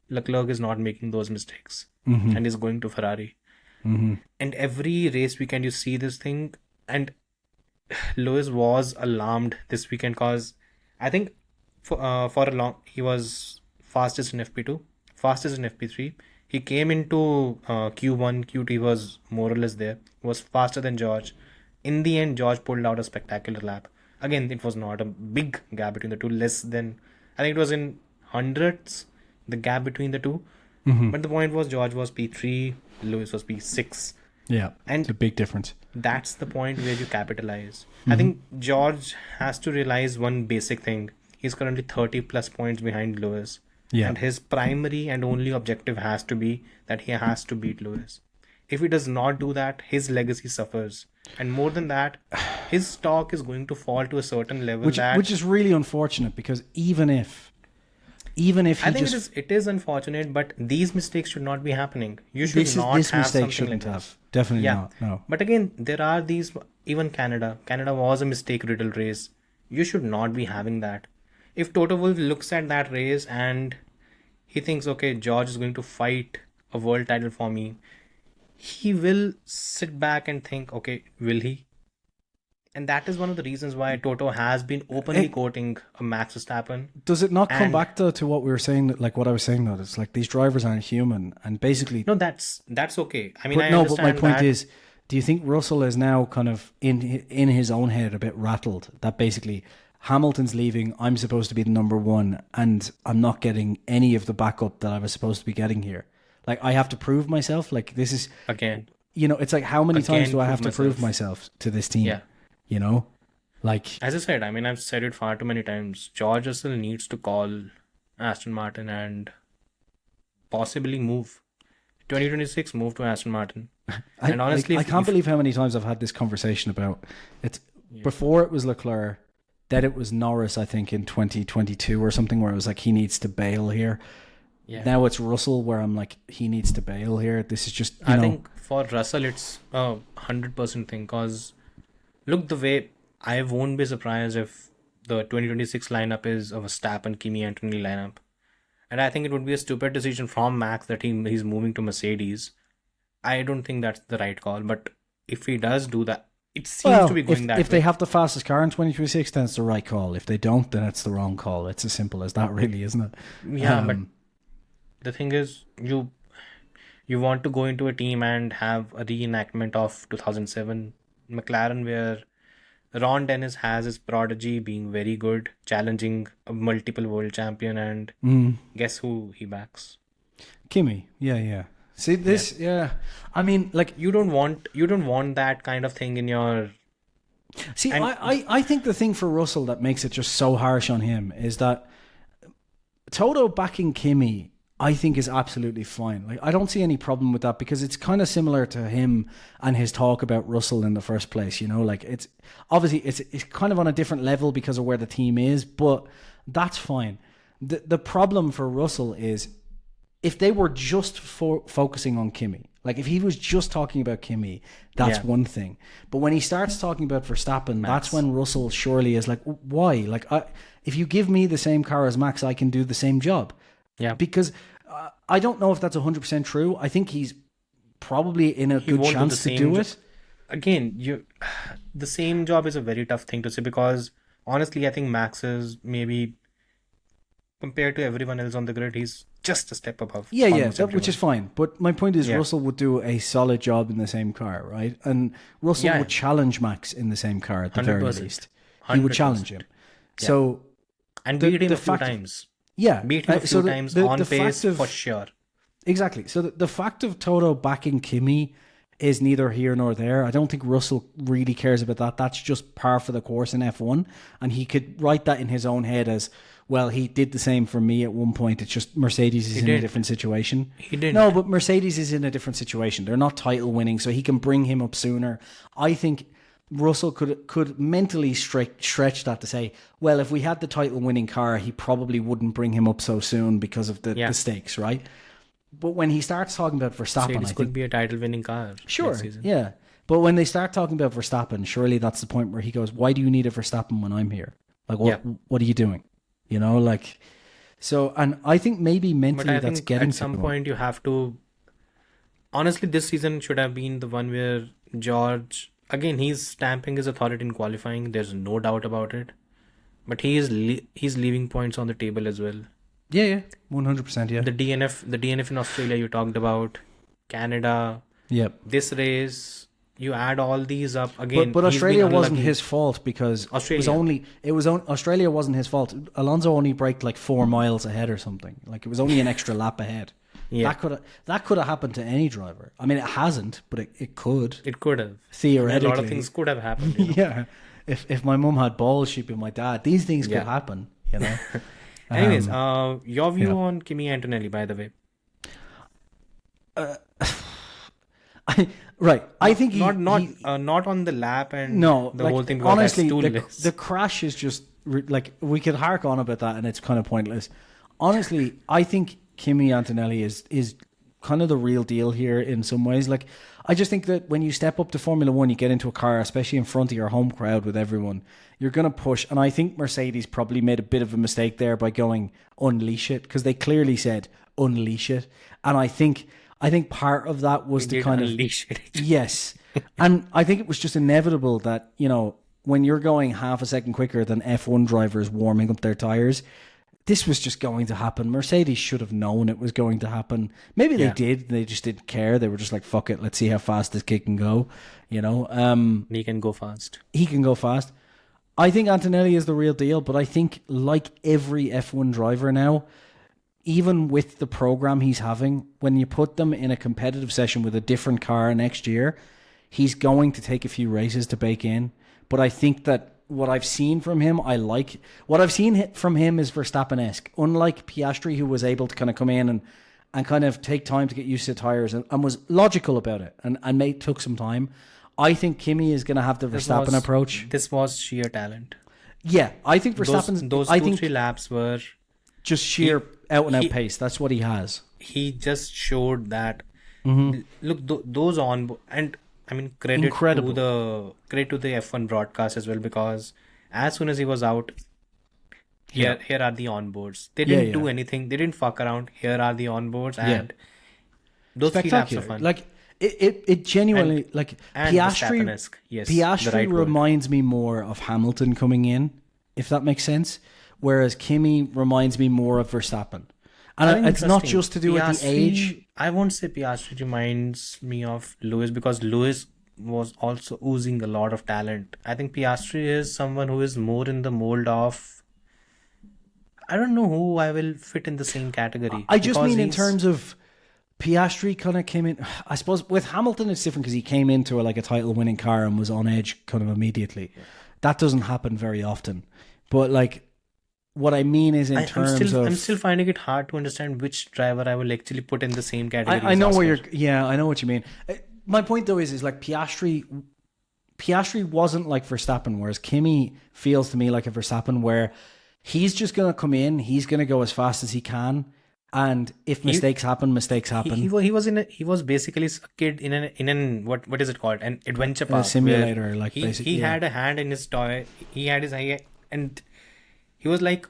Leclerc is not making those mistakes and is going to Ferrari. And every race weekend you see this thing, and Lewis was alarmed this weekend because I think for a long he was fastest in FP2, fastest in FP3. He came into Q1, Q2, he was more or less there. He was faster than George. In the end, George pulled out a spectacular lap. Again, it was not a big gap between the two, less than, I think it was in hundredths, the gap between the two. But the point was, George was P3, Lewis was P6. Yeah, And it's a big difference. that's the point where you capitalize. I think George has to realize one basic thing. He's currently 30 plus points behind Lewis. Yeah. And his primary and only objective has to be that he has to beat Lewis. If he does not do that, his legacy suffers. And more than that, his stock is going to fall to a certain level Which is really unfortunate, because even if he I think just it is unfortunate, but these mistakes should not be happening. You should this not have mistake something shouldn't like have. this. Definitely Yeah. not. No. But again, there are these, even Canada. Canada was a mistake-riddled race. You should not be having that. If Toto Wolff looks at that race and he thinks, okay, George is going to fight a world title for me, he will sit back and think, okay, will he? And that is one of the reasons why Toto has been openly quoting a Max Verstappen. Does it not come And- back to what we were saying, like what I was saying, though? It's like these drivers aren't human, and basically No, that's okay. I mean, but I no, but my understand point that. is, do you think Russell is now kind of in his own head a bit rattled that basically Hamilton's leaving, I'm supposed to be the number one, and I'm not getting any of the backup that I was supposed to be getting here? Like, I have to prove myself. Like, this is, Again, it's like, how many times Again, do I have to prove prove myself to this team? yeah. Like, As I said, I mean, I've said it far too many times. George Russell needs to call Aston Martin and possibly move. 2026, move to Aston Martin. And honestly, I can't believe how many times I've had this conversation about it. Before it was Leclerc, then it was Norris, I think, in 2022 or something, where it was like, he needs to bail here. Yeah. Now it's Russell, where I'm like, he needs to bail here. This is just, I think for Russell, it's a 100% thing. Because look, the way I won't be surprised if the 2026 lineup is a Verstappen, Kimi Antonelli lineup. And I think it would be a stupid decision from Max that he's moving to Mercedes. I don't think that's the right call. But if he does do that, it seems to be going that if way. they have the fastest car in 2026, then it's the right call. If they don't, then it's the wrong call. It's as simple as that, really, isn't it? Yeah, but the thing is, you want to go into a team and have a reenactment of 2007 McLaren, where Ron Dennis has his prodigy being very good, challenging a multiple world champion, and guess who he backs? Kimi, yeah. See this, yeah. I mean, like, You don't want that kind of thing in your. see, And- I think the thing for Russell that makes it just so harsh on him is that Toto backing Kimi, I think, is absolutely fine. Like, I don't see any problem with that, because it's kind of similar to him and his talk about Russell in the first place. Like, it's obviously it's kind of on a different level because of where the team is, but that's fine. The problem for Russell is, if they were just focusing on Kimi, like if he was just talking about Kimi, that's one thing. But when he starts talking about Verstappen, that's when Russell surely is like, why? Like, if you give me the same car as Max, I can do the same job. Yeah. Because I don't know if that's 100% true. I think he's probably in a good won't do chance the to same do it. Again, the same job is a very tough thing to say, because honestly, I think Max is maybe, compared to everyone else on the grid, he's just a step above. Yeah, almost which is everyone. fine. But my point is, Yeah. Russell would do a solid job in the same car, right? And Russell Yeah. would challenge Max in the same car at the very 100%. least. He would challenge him. So And the- beat him the a few fact- times. yeah, Beat him a few so times on the pace fact of, for sure. exactly. So the fact of Toto backing Kimi is neither here nor there. I don't think Russell really cares about that. That's just par for the course in F1, and he could write that in his own head as, well, he did the same for me at one point. It's just Mercedes is in a different situation. He didn't. No, but Mercedes is in a different situation. They're not title winning, so he can bring him up sooner. I think Russell could mentally stretch that to say, well, if we had the title winning car, he probably wouldn't bring him up so soon because of the stakes, right? But when he starts talking about Verstappen, Mercedes could be a title winning car. Sure, next season. yeah. But when they start talking about Verstappen, surely that's the point where he goes, why do you need a Verstappen when I'm here? Like, what are you doing? You know, like, so, and I think maybe mentally But I that's think getting at some to him. point you have to. Honestly, this season should have been the one where George, again, he's stamping his authority in qualifying. There's no doubt about it. But he's leaving points on the table as well. Yeah, 100%, yeah. The DNF in Australia you talked about, Canada, Yep. this race, you add all these up again. But he's Australia been wasn't unlucky. his fault because Australia. Australia wasn't his fault. Alonso only braked like 4 miles ahead or something. Like it was only an extra lap ahead. Yeah. That could have happened to any driver. I mean, it hasn't, but it could. It could have. Theoretically. A lot of things could have happened. You know? Yeah. If my mum had balls, she'd be my dad. These things could happen, you know. Anyways, your view on Kimi Antonelli, by the way. I think Not on the lap and no, the like, whole thing. Because honestly, that's the crash is just like we could hark on about that, and it's kind of pointless. Honestly, I think Kimi Antonelli is kind of the real deal here in some ways. Like, I just think that when you step up to Formula One, you get into a car, especially in front of your home crowd with everyone, you're going to push. And I think Mercedes probably made a bit of a mistake there by going unleash it, because they clearly said unleash it. And I think part of that was to kind of unleash it. yes. And I think it was just inevitable that, you know, when you're going half a second quicker than F1 drivers warming up their tires, this was just going to happen. Mercedes should have known it was going to happen. Maybe they did. They just didn't care. They were just like, fuck it. Let's see how fast this kid can go. You know, He can go fast. he can go fast. I think Antonelli is the real deal, but I think like every F1 driver now, even with the program he's having, when you put them in a competitive session with a different car next year, he's going to take a few races to bake in. But I think that what I've seen from him, I like. What I've seen from him is Verstappen-esque. Unlike Piastri, who was able to kind of come in and kind of take time to get used to tires and was logical about it and took some time. I think Kimi is going to have the Verstappen approach. This was sheer talent. Yeah, I think Verstappen's... Those I 2-3 think laps were... just sheer out-and-out pace. That's what he has. He just showed that... Mm-hmm. Look, those on... And I mean, credit to the F1 broadcast as well, because as soon as he was out, here are the onboards. They didn't do anything. They didn't fuck around. Here are the onboards, and those 3 laps are fun. Like it genuinely and Piastri. Yes, Piastri reminds me more of Hamilton coming in, if that makes sense. Whereas Kimi reminds me more of Verstappen. And it's not just to do with the age. I won't say Piastri reminds me of Lewis, because Lewis was also oozing a lot of talent. I think Piastri is someone who is more in the mold of... I don't know who I will fit in the same category. I just mean in terms of Piastri kind of came in... I suppose with Hamilton it's different because he came into a title-winning car and was on edge kind of immediately. Yeah. That doesn't happen very often. But what I mean is I'm still finding it hard to understand which driver I will actually put in the same category. I know where I know what you mean. My point though is like Piastri wasn't like Verstappen, whereas Kimi feels to me like a Verstappen where he's just going to come in, he's going to go as fast as he can, and if mistakes happen. He was basically a kid in an what is it called, an adventure park, a simulator, he had a hand in his toy, he had his eye, and he was like,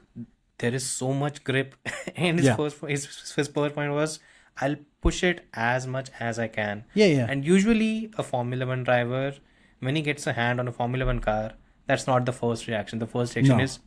there is so much grip, and his first point was, I'll push it as much as I can. Yeah. And usually a Formula 1 driver, when he gets a hand on a Formula 1 car, that's not the first reaction. The first reaction is,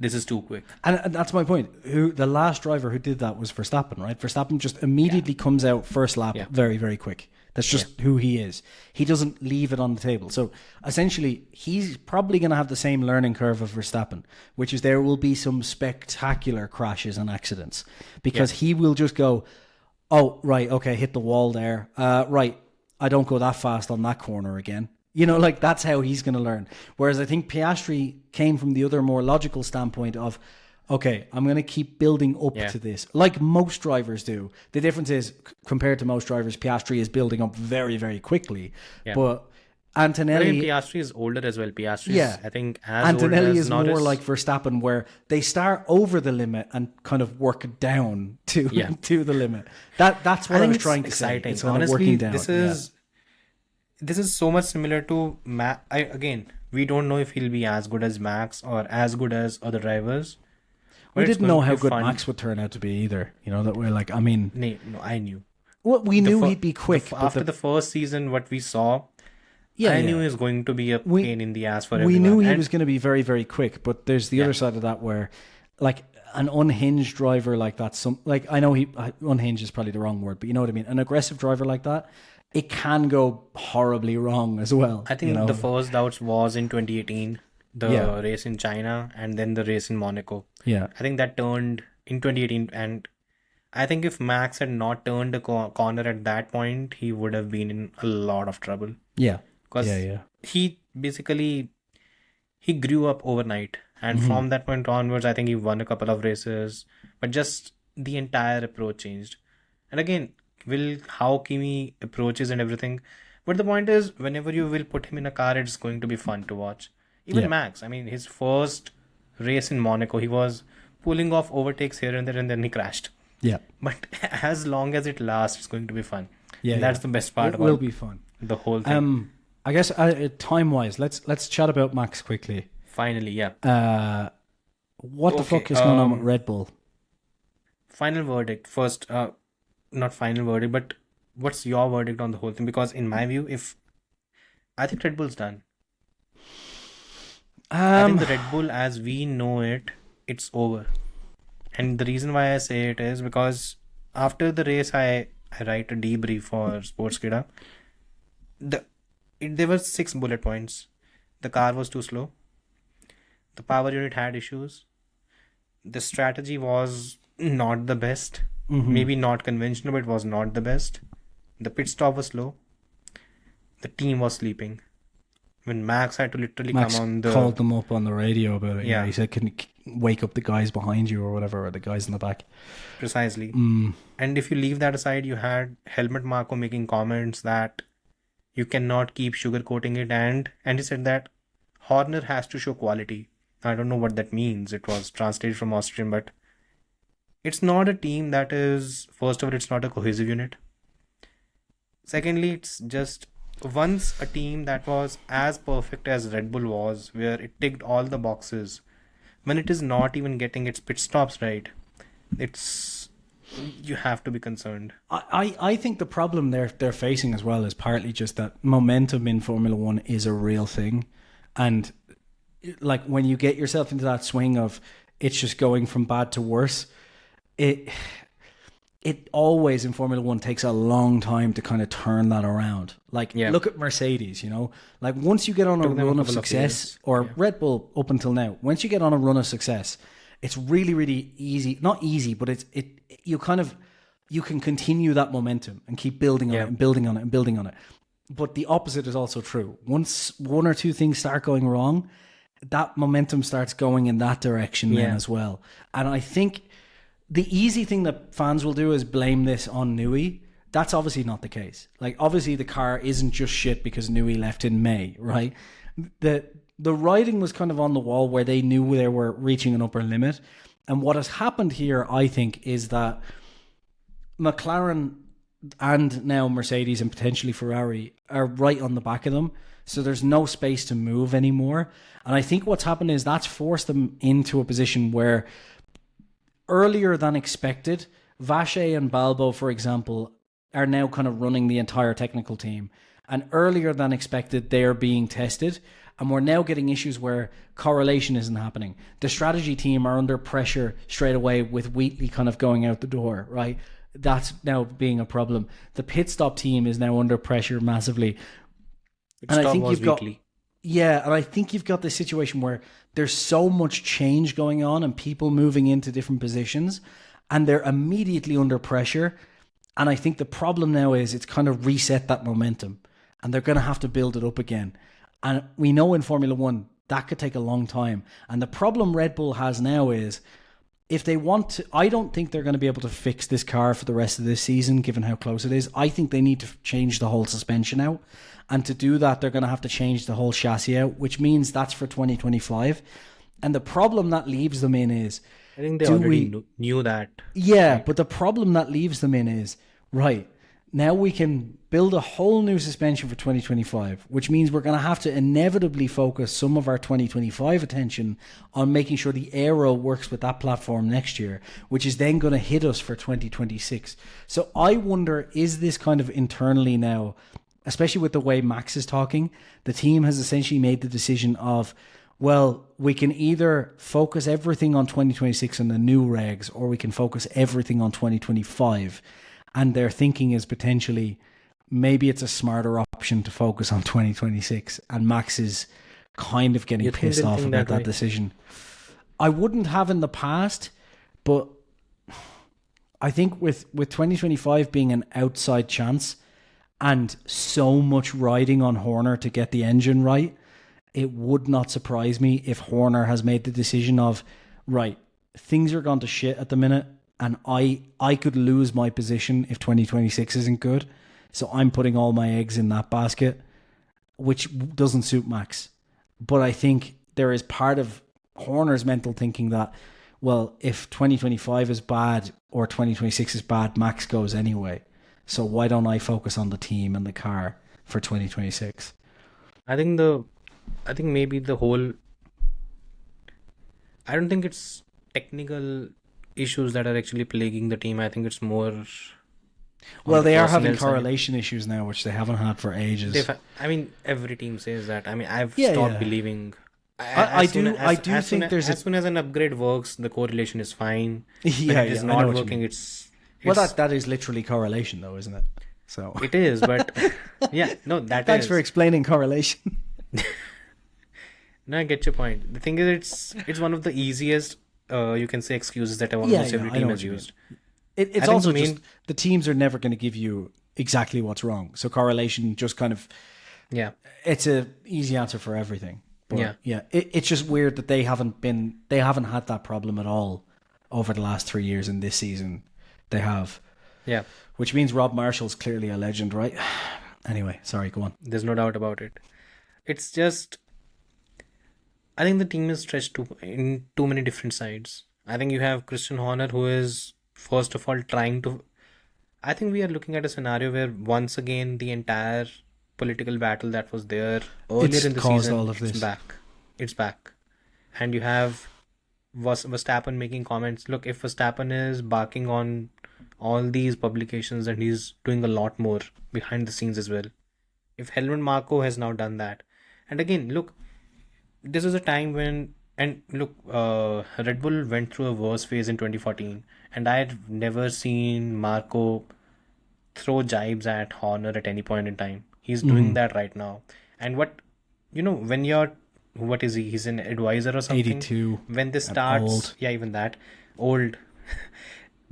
this is too quick. And that's my point. The last driver who did that was Verstappen, right? Verstappen just immediately comes out first lap very, very quick. That's just who he is. He doesn't leave it on the table. So essentially, he's probably going to have the same learning curve of Verstappen, which is there will be some spectacular crashes and accidents because he will just go, oh, right, okay, hit the wall there. Right, I don't go that fast on that corner again. You know, like that's how he's going to learn. Whereas I think Piastri came from the other more logical standpoint of, okay, I'm going to keep building up to this, like most drivers do. The difference is, compared to most drivers, Piastri is building up very, very quickly. Yeah. But Antonelli... But Piastri is older as well. Piastri is, I think, as Antonelli old as is Norris. more like Verstappen, where they start over the limit and kind of work down to the limit. That's what I was trying to say. It's honestly, working down. This is so much similar to Max. Again, we don't know if he'll be as good as Max or as good as other drivers. We didn't know how good Max would turn out to be either. You know, that we're like, I mean... No, I knew. Well, we knew he'd be quick. After the first season, what we saw, I knew he was going to be a pain in the ass for everyone. We knew he was going to be very, very quick, but there's the other side of that where, like, an unhinged driver like that, I know unhinged is probably the wrong word, but you know what I mean? An aggressive driver like that, it can go horribly wrong as well. I think the first doubts was in 2018. The race in China and then the race in Monaco. Yeah. I think that turned in 2018, and I think if Max had not turned the corner at that point, he would have been in a lot of trouble. Yeah. Because he basically, he grew up overnight. And from that point onwards, I think he won a couple of races, but just the entire approach changed. And again, how Kimi approaches and everything. But the point is, whenever you will put him in a car, it's going to be fun to watch. Even Max, I mean, his first race in Monaco, he was pulling off overtakes here and there, and then he crashed. Yeah. But as long as it lasts, it's going to be fun. Yeah. And that's the best part about it. Will be fun. The whole thing. I guess time-wise, let's chat about Max quickly. Finally, yeah. What the fuck is going on with Red Bull? Final verdict. First, not final verdict, but what's your verdict on the whole thing? Because in my view, I think Red Bull's done. I think the Red Bull as we know it, it's over. And the reason why I say it is because after the race, I write a debrief for Sportskeeda. There were 6 bullet points. The car was too slow. The power unit had issues. The strategy was not the best. Maybe not conventional, but it was not the best. The pit stop was slow. The team was sleeping. When Max had to literally come on called them up on the radio about it. Yeah, he said, "Can you wake up the guys behind you or whatever, or the guys in the back?" Precisely. And if you leave that aside, you had Helmut Marko making comments that you cannot keep sugarcoating it, and he said that Horner has to show quality. I don't know what that means. It was translated from Austrian, but it's not a team that is, first of all, it's not a cohesive unit. Secondly, it's just once a team that was as perfect as Red Bull was, where it ticked all the boxes, when it is not even getting its pit stops right, you have to be concerned. I think the problem they're facing as well is partly just that momentum in Formula One is a real thing, and like when you get yourself into that swing of it's just going from bad to worse, it always in Formula One takes a long time to kind of turn that around. Like, look at Mercedes, you know, like once you get on a run of success, or Red Bull up until now, once you get on a run of success, it's really, really easy. Not easy, but you can continue that momentum and keep building on it and building on it and building on it. But the opposite is also true. Once one or two things start going wrong, that momentum starts going in that direction then as well. And I think the easy thing that fans will do is blame this on Newey. That's obviously not the case. Like, obviously the car isn't just shit because Newey left in May, right? The writing was kind of on the wall where they knew they were reaching an upper limit. And what has happened here, I think, is that McLaren and now Mercedes and potentially Ferrari are right on the back of them. So there's no space to move anymore. And I think what's happened is that's forced them into a position where earlier than expected, Vache and Balbo, for example, are now kind of running the entire technical team. And earlier than expected, they are being tested. And we're now getting issues where correlation isn't happening. The strategy team are under pressure straight away with Wheatley kind of going out the door, right? That's now being a problem. The pit stop team is now under pressure massively. And I think you've got, yeah, and I think you've got this situation where there's so much change going on and people moving into different positions, and they're immediately under pressure. And I think the problem now is it's kind of reset that momentum, and they're going to have to build it up again. And we know in Formula One that could take a long time. And the problem Red Bull has now is, if they want to, I don't think they're going to be able to fix this car for the rest of this season, given how close it is. I think they need to change the whole suspension out. And to do that, they're going to have to change the whole chassis out, which means that's for 2025. And the problem that leaves them in is... I think they already knew that. Yeah, right. But the problem that leaves them in is, right, now we can build a whole new suspension for 2025, which means we're going to have to inevitably focus some of our 2025 attention on making sure the aero works with that platform next year, which is then going to hit us for 2026. So I wonder, is this kind of internally now, especially with the way Max is talking, the team has essentially made the decision of, well, we can either focus everything on 2026 and the new regs, or we can focus everything on 2025. And their thinking is potentially, maybe it's a smarter option to focus on 2026. And Max is kind of getting pissed off about that decision. I wouldn't have in the past, but I think with 2025 being an outside chance and so much riding on Horner to get the engine right, it would not surprise me if Horner has made the decision of, right, things are gone to shit at the minute, and I could lose my position if 2026 isn't good. So I'm putting all my eggs in that basket, which doesn't suit Max. But I think there is part of Horner's mental thinking that, well, if 2025 is bad or 2026 is bad, Max goes anyway. So why don't I focus on the team and the car for 2026? I think maybe the whole... I don't think it's technical issues that are actually plaguing the team. I think it's more... Well, they are having correlation issues now, which they haven't had for ages. I mean, every team says that. I mean, I've stopped believing... I do think there's... As soon as an upgrade works, the correlation is fine. Yeah, when it is not working, it's... Well, that is literally correlation, though, isn't it? So it is, but... Yeah, no, that Thanks for explaining correlation. No, I get your point. The thing is, it's one of the easiest, you can say, excuses that almost every team has used. It's also just the teams are never going to give you exactly what's wrong. So correlation just kind of, it's a easy answer for everything. But it's just weird that they haven't had that problem at all over the last 3 years. In this season, they have. Yeah. Which means Rob Marshall's clearly a legend, right? Anyway, sorry, go on. There's no doubt about it. It's just, I think the team is stretched in too many different sides. I think you have Christian Horner, who is, first of all, trying to... I think we are looking at a scenario where, once again, the entire political battle that was there earlier in the season, it's back. And you have Verstappen making comments. Look, if Verstappen is barking on all these publications, and he's doing a lot more behind the scenes as well. If Helmut Marko has now done that. And again, look, this is a time when... And look, Red Bull went through a worse phase in 2014. And I had never seen Marko throw jibes at Horner at any point in time. He's doing that right now. And when you're... What is he? He's an advisor or something? 82. When this starts... Old. Yeah, even that. Old.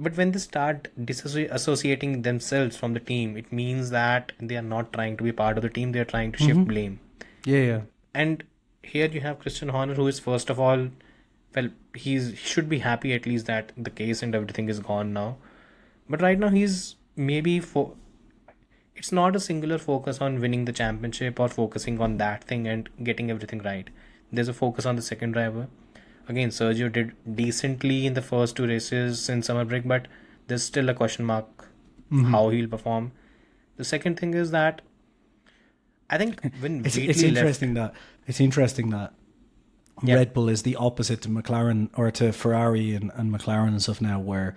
But when they start disassociating themselves from the team, it means that they are not trying to be part of the team. They are trying to shift blame. Yeah. And here you have Christian Horner, who is, first of all, well, he should be happy at least that the case and everything is gone now. But right now he's maybe it's not a singular focus on winning the championship or focusing on that thing and getting everything right. There's a focus on the second driver. Again, Sergio did decently in the first 2 races in summer break, but there's still a question mark how he'll perform. The second thing is that I think when it's interesting that Red Bull is the opposite to McLaren or to Ferrari and McLaren and stuff now, where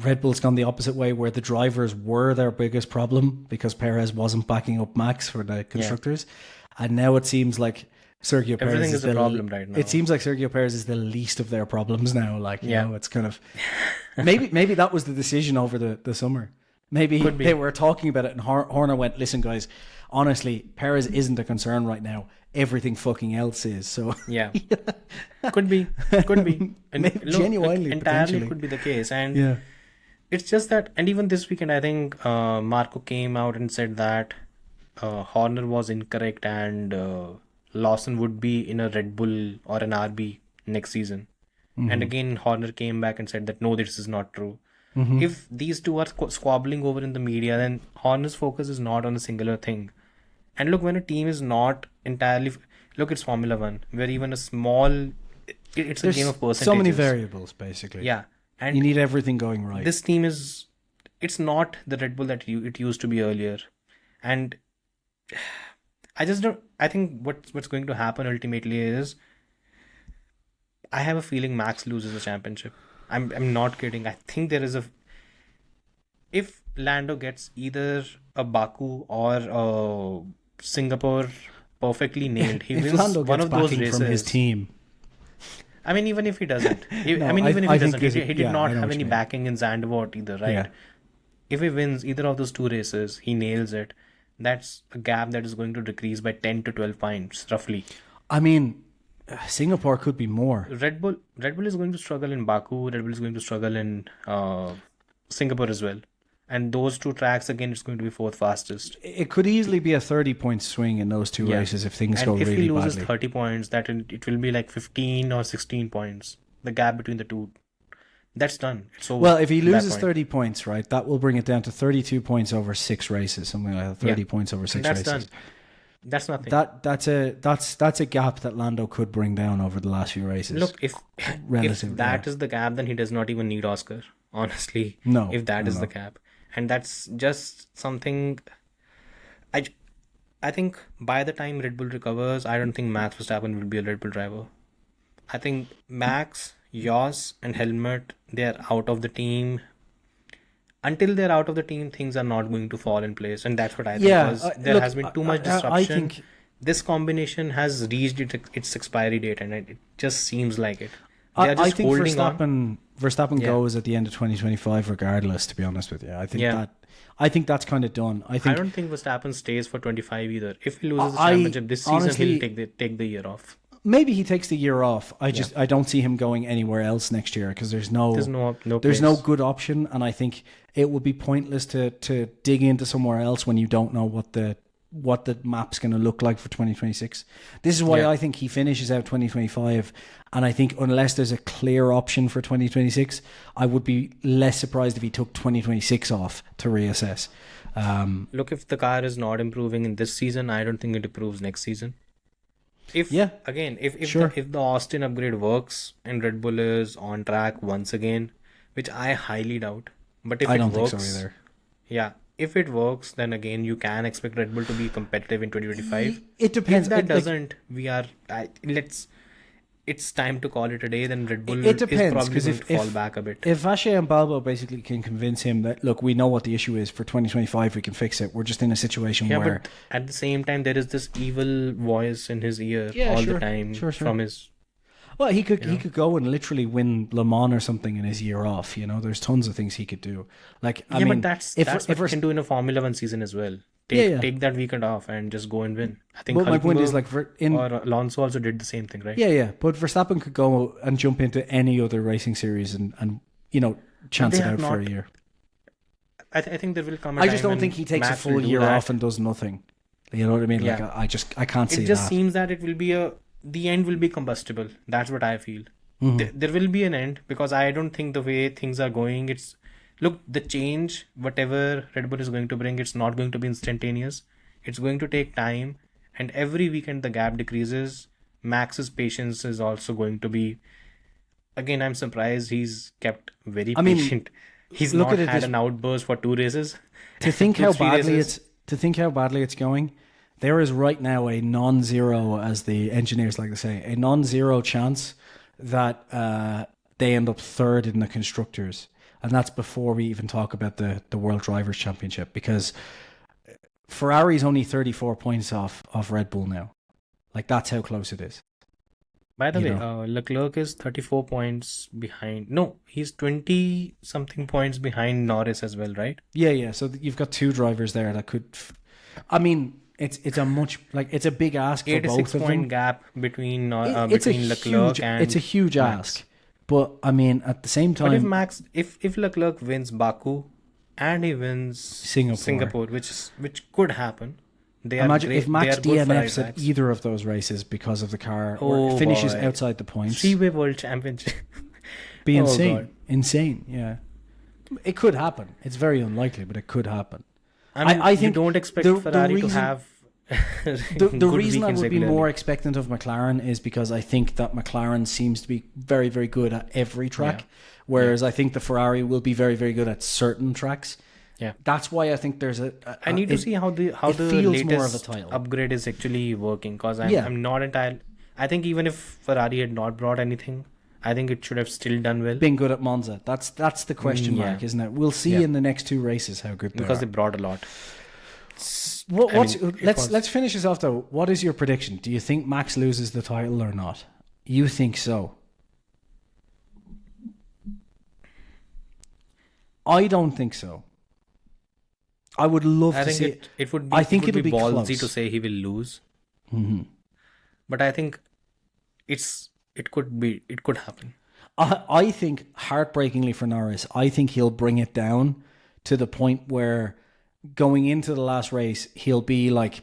Red Bull's gone the opposite way, where the drivers were their biggest problem because Perez wasn't backing up Max for the constructors, and now it seems like Sergio Perez Everything is a problem right now. It seems like Sergio Perez is the least of their problems now. Like, you know, it's kind of maybe that was the decision over the summer. Maybe they were talking about it, and Horner went, "Listen, guys, honestly, Perez isn't a concern right now. Everything fucking else is." So yeah, could be, and genuinely, entirely could be the case. And it's just that, and even this weekend, I think Marco came out and said that Horner was incorrect, and Lawson would be in a Red Bull or an RB next season. And again, Horner came back and said that no, this is not true. If these two are squabbling over in the media, then Horner's focus is not on a singular thing. And look, when a team is not entirely... Look, it's Formula 1, where even a small... It's a game of percentages. So many variables, basically. Yeah. And you need everything going right. This team is... It's not the Red Bull that it used to be earlier. And I just don't... I think what's going to happen ultimately is... I have a feeling Max loses the championship. I'm not kidding. I think there is a... If Lando gets either a Baku or a Singapore perfectly nailed, he wins one of those races. From his team. I mean, even if he doesn't. He did not have any backing in Zandvoort either, right? Yeah. If he wins either of those two races, he nails it. That's a gap that is going to decrease by 10 to 12 points, roughly. I mean... Singapore could be more. Red Bull is going to struggle in Baku. Red Bull is going to struggle in Singapore as well. And those two tracks, again, it's going to be fourth fastest. It could easily be a 30-point swing in those two races if things go really badly. And if he loses 30 points, that it will be like 15 or 16 points. The gap between the two. That's done. It's over. Well, if he loses 30 points, right, that will bring it down to 32 points over 6 races. Something like that. 30 points over 6 races. That's done. That's nothing. That's a gap that Lando could bring down over the last few races. Look, if that is the gap, then he does not even need Oscar. Honestly, no. If that is the gap, and that's just something. I think by the time Red Bull recovers, I don't think Max Verstappen will be a Red Bull driver. I think Max, Jos, and Helmut, they are out of the team. Until they're out of the team, things are not going to fall in place. And that's what I think. Because there has been too much disruption. I think this combination has reached its expiry date, and it just seems like it. I think Verstappen goes at the end of 2025 regardless, to be honest with you. I think that's kind of done. I don't think Verstappen stays for 25 either. If he loses the championship this season, he'll take the year off. Maybe he takes the year off. I don't see him going anywhere else next year because there's no good option, and I think it would be pointless to dig into somewhere else when you don't know what the map's going to look like for 2026. This is why I think he finishes out 2025, and I think unless there's a clear option for 2026, I would be less surprised if he took 2026 off to reassess. Look, if the car is not improving in this season, I don't think it improves next season. If the Austin upgrade works and Red Bull is on track once again, which I highly doubt, but if I don't think so either. Yeah, if it works, then again you can expect Red Bull to be competitive in 2025. It depends. If that doesn't, it's time to call it a day. Then Red Bull is probably going to fall back a bit. If Vache and Balbo basically can convince him that, look, we know what the issue is for 2025, we can fix it. We're just in a situation where... but at the same time, there is this evil voice in his ear the time from his... Well, he could go and literally win Le Mans or something in his year off. You know, there's tons of things he could do. Like, I mean, but that's what he can do in a Formula 1 season as well. Take that weekend off and just go and win. I think my point is, like, or Alonso also did the same thing, right? Yeah. But Verstappen could go and jump into any other racing series and you know, chance it out for a year. I think there will come a I time just don't think he takes a full year off and does nothing. You know what I mean? Yeah. Like, I can't see that. It just seems that it will be the end will be combustible. That's what I feel. Mm-hmm. There will be an end because I don't think the way things are going, look, the change, whatever Red Bull is going to bring, it's not going to be instantaneous. It's going to take time. And every weekend the gap decreases. Max's patience is also going to be... Again, I'm surprised he's kept very patient. He's not had an outburst for 2 races. To think how badly it's going, there is right now a non-zero, as the engineers like to say, a non-zero chance that they end up third in the constructors. And that's before we even talk about the World Drivers' Championship, because Ferrari's only 34 points off Red Bull now. Like, that's how close it is. By the You way, Leclerc is 34 points behind. No, he's 20 something points behind Norris as well, right? Yeah. So you've got two drivers there that could. I mean, it's a big ask for both 86 of them. point gap between It's a between Leclerc huge, and it's a huge Max. ask. But I mean, at the same But time, if Leclerc wins Baku and he wins Singapore. which could happen. They imagine are great. if Max they are good DNFs Ferrari at tracks. either of those races because of the car, Oh, or finishes boy. outside the points, Three-way world championship. be Oh, insane. God. Insane, yeah. It could happen. It's very unlikely, but it could happen. I mean, I think you don't expect the Ferrari to reason- have The good reason I weekends would be regularly. more expectant of McLaren is because I think that McLaren seems to be very, very good at every track, whereas I think the Ferrari will be very, very good at certain tracks. Yeah. That's why I think there's I need to see how the it feels latest more of a title. upgrade is actually working, because I'm not entirely. I think even if Ferrari had not brought anything, I think it should have still done well Being good at Monza. That's the question mark, isn't it? We'll see in the next two races how good they because are. they brought a lot. Let's finish this off though. What is your prediction? Do you think Max loses the title or not? You think so? I don't think so. I would love I to think see it would be. I think it would it'll be ballsy close. to say he will lose, but I think it could happen. I think heartbreakingly for Norris, I think he'll bring it down to the point where going into the last race, he'll be like,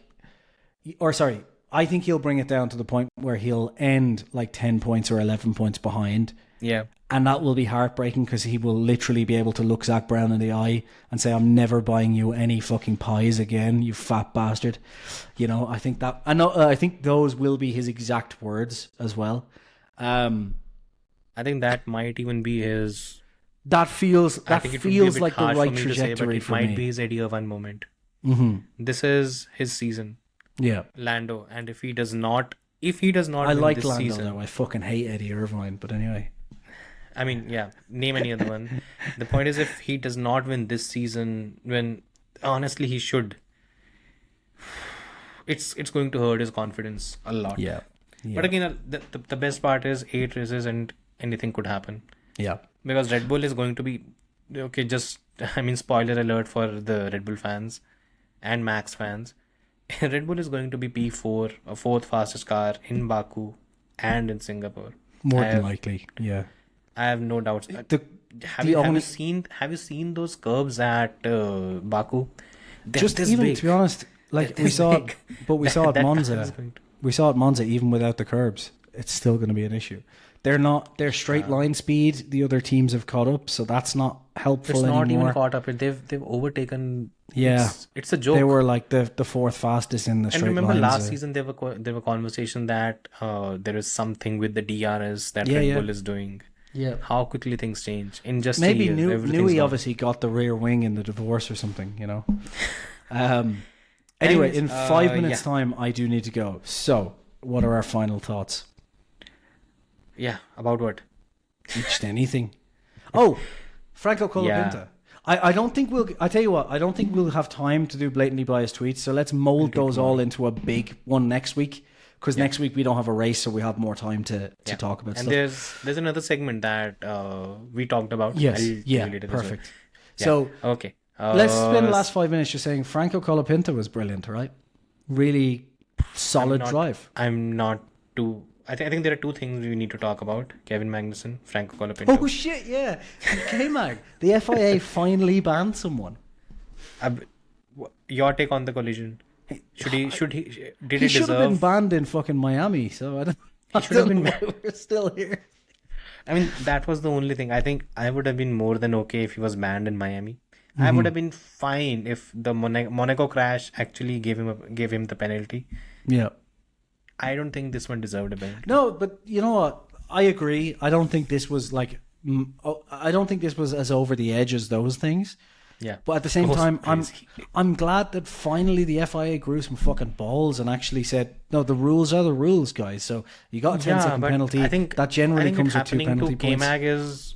I think he'll bring it down to the point where he'll end like 10 points or 11 points behind. Yeah. And that will be heartbreaking because he will literally be able to look Zach Brown in the eye and say, I'm never buying you any fucking pies again, you fat bastard. You know, I think those will be his exact words as well. I think that might even be his. That feels I think it would be a bit like the harsh right for me to say, but trajectory it for might me. be his Eddie Irvine moment. Mm-hmm. This is his season, Yeah. Lando, and if he does not I win like this Lando season, though. I fucking hate Eddie Irvine, but anyway. I mean, yeah, name any other one. The point is, if he does not win this season, when honestly he should, it's going to hurt his confidence a lot. Yeah. But again, the best part is 8 races and anything could happen, Yeah. because Red Bull is going to be okay. Spoiler alert for the Red Bull fans and Max fans. Red Bull is going to be P4, a fourth fastest car in Baku and in Singapore. More than likely. Yeah. I have no doubts. Have you seen those curves at Baku? They're Just this even big. to be honest, like They're we this saw big. we saw at That car Monza. is going to- We saw at Monza even without the curbs. It's still going to be an issue. They're straight line speed. The other teams have caught up, so that's not helpful It's not anymore. even caught up. They've overtaken. Yeah. It's a joke. They were like the fourth fastest in the And straight remember lines. last season there were conversation that there is something with the DRS that Yeah, Red yeah. Bull is doing. Yeah. How quickly things change in just Maybe a year. Everything's Newey gone. obviously got the rear wing in the divorce or something, you know. Anyway, in 5 minutes' time, I do need to go. So, what are our final thoughts? Yeah, about what? Just anything. Oh, Franco Colapinto. Yeah. I don't think we'll. I tell you what. I don't think we'll have time to do blatantly biased tweets. So let's mold those all into a big one next week. Because next week we don't have a race, so we have more time to talk about And stuff. there's another segment that we talked about. Yes. I'll Yeah. tell you later as well. Perfect. Yeah. So Okay. let's spend the last 5 minutes just saying Franco Colapinto was brilliant, right? Really solid drive. I'm not too. I think there are two things we need to talk about: Kevin Magnussen, Franco Colapinto. Oh shit! Yeah, K-Mag. The FIA finally banned someone. Your take on the collision? Did He he should have been deserve? banned in fucking Miami. So I don't. should have been know why we're still here. I mean, that was the only thing. I think I would have been more than okay if he was banned in Miami. I would have been fine if the Monaco crash actually gave him the penalty. Yeah. I don't think this one deserved a penalty. No, but you know what? I agree. I don't think this was like. I don't think this was as over the edge as those things. Yeah. But at the same That was time, crazy. I'm glad that finally the FIA grew some fucking balls and actually said, no, the rules are the rules, guys. So you got a 10-second but penalty. I think that generally I think comes it with 2 happening penalty to points. K-Mag is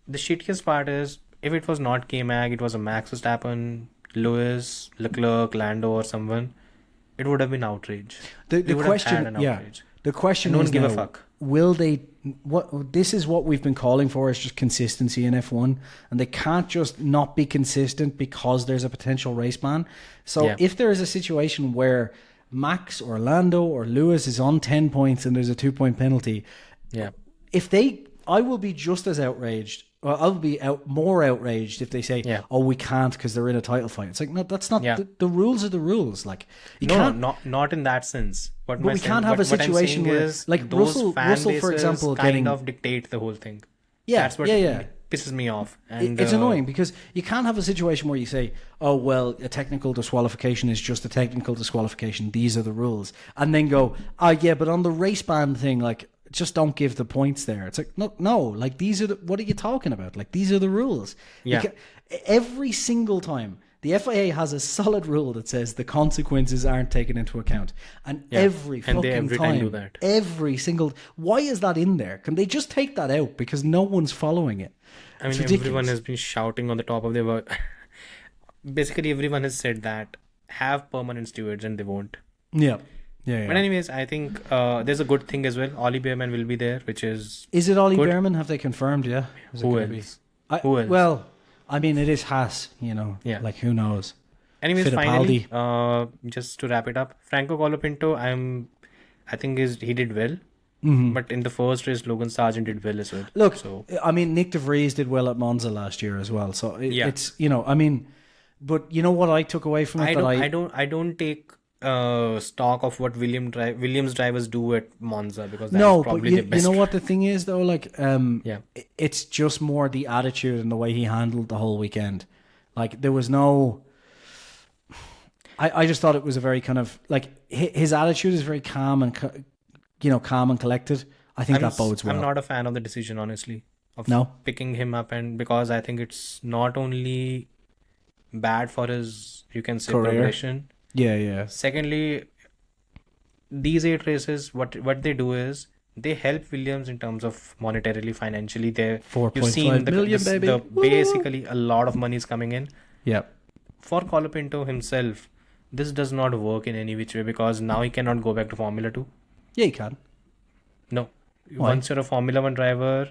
the shittiest part is if it was not K-Mag, it was a Max Verstappen, Lewis, Leclerc, Lando, or someone, it would have been outrage. The We would have had an question, outrage. the question No one is give a now, fuck. will they? What this is what we've been calling for is just consistency in F1, and they can't just not be consistent because there's a potential race ban. So Yeah. if there is a situation where Max or Lando or Lewis is on 10 points and there's a 2-point penalty, Yeah. I will be just as outraged. Well, I'll be more outraged if they say, Yeah. "Oh, we can't because they're in a title fight." It's like, no, that's not. Yeah. The rules are the rules. Like you No, can't. not in that sense. But we can't have a situation where, like, those Russell, fan for bases example, kind getting of dictate the whole thing. yeah, That's what yeah. pisses me off. And It's annoying because you can't have a situation where you say, "Oh, well, a technical disqualification is just a technical disqualification. These are the rules," and then go, "Oh, yeah, but on the race ban thing, like, just don't give the points there." It's like, no, like these are what are you talking about? Like these are the rules. Yeah. Every single time the FIA has a solid rule that says the consequences aren't taken into account, and every And they fucking every time, time do that. every single. Why is that in there? Can they just take that out because no one's following it? I It's mean, ridiculous. everyone has been shouting on the top of their voice. Basically, everyone has said that have permanent stewards, and they won't. Yeah. Yeah. But anyways, I think there's a good thing as well. Ollie Bearman will be there, which is Is it Ollie good. Bearman? Have they confirmed? Yeah. Is it Who gonna be- else? Who else? Well, I mean, it is Haas. You know. Yeah. Like who knows? Anyways, Fittipaldi. finally, just to wrap it up, Franco Colapinto, I think he did well. Mm-hmm. But in the first race, Logan Sargent did well as well. Look, So I mean, Nick De Vries did well at Monza last year as well. So Yeah. it's I mean, but you know what I took away from it? I don't take stock of what Williams drivers do at Monza because that's No, but probably you the best. know what the thing is though, like Yeah. it's just more the attitude and the way he handled the whole weekend. Like there was no. I just thought it was a very kind of like his attitude is very calm and calm and collected. I think that bodes well. I'm not a fan of the decision, honestly, of No? picking him up, and because I think it's not only bad for his, you can say, Career. progression. Yeah. Secondly, these 8 races, what they do is they help Williams in terms of monetarily, financially. You've 4.5 seen million, baby. Woo! basically a lot of money is coming in. Yeah. For Colapinto himself, this does not work in any which way because now he cannot go back to Formula 2. Yeah, you can. No. Why? Once you're a Formula 1 driver,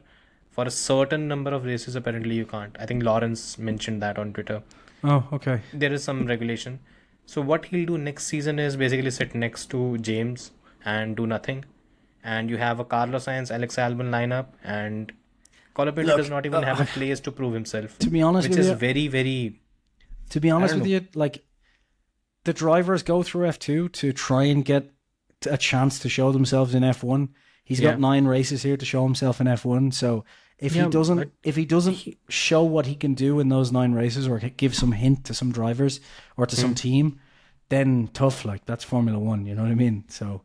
for a certain number of races, apparently you can't. I think Lawrence mentioned that on Twitter. Oh, okay. There is some regulation. So what he'll do next season is basically sit next to James and do nothing. And you have a Carlos Sainz, Alex Albon lineup, and Colapinto Look, does not even have a place to prove himself. To be honest which with is you, very, very... To be honest I don't with you, like the drivers go through F2 to try and get a chance to show themselves in F1. He's got 9 races here to show himself in F1. So if Yeah, he doesn't show what he can do in those 9 races, or give some hint to some drivers or to some team, then tough. Like that's Formula 1. You know what I mean? So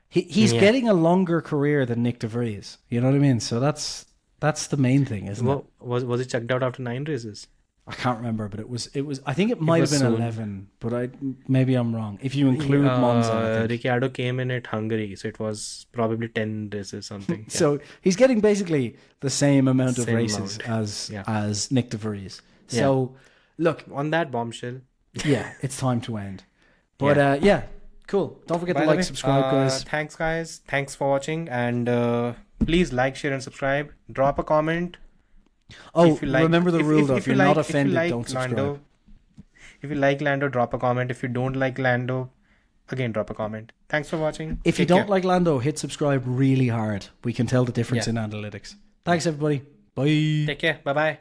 he's getting a longer career than Nick De Vries. You know what I mean? So that's the main thing, isn't it? Was he chucked out after 9 races? I can't remember, but it was. I think it might have was been soon. 11, but maybe I'm wrong. If you include Monza, I think. Ricciardo came in at Hungary, so it was probably 10 races something. Yeah. So he's getting basically the same amount of Same races amount. as Nick De Vries. So look, On that bombshell, yeah, it's time to end. But yeah, cool. Don't forget by to the like, way, subscribe, guys. Thanks, guys. Thanks for watching, and please like, share, and subscribe. Drop a comment. Oh, If you like, remember the rule though. If you're not offended, like don't subscribe. Lando, if you like Lando, drop a comment. If you don't like Lando, again drop a comment. Thanks for watching. If you Take don't care. like Lando, hit subscribe really hard. We can tell the difference in analytics. Thanks, everybody. Bye. Take care. Bye bye.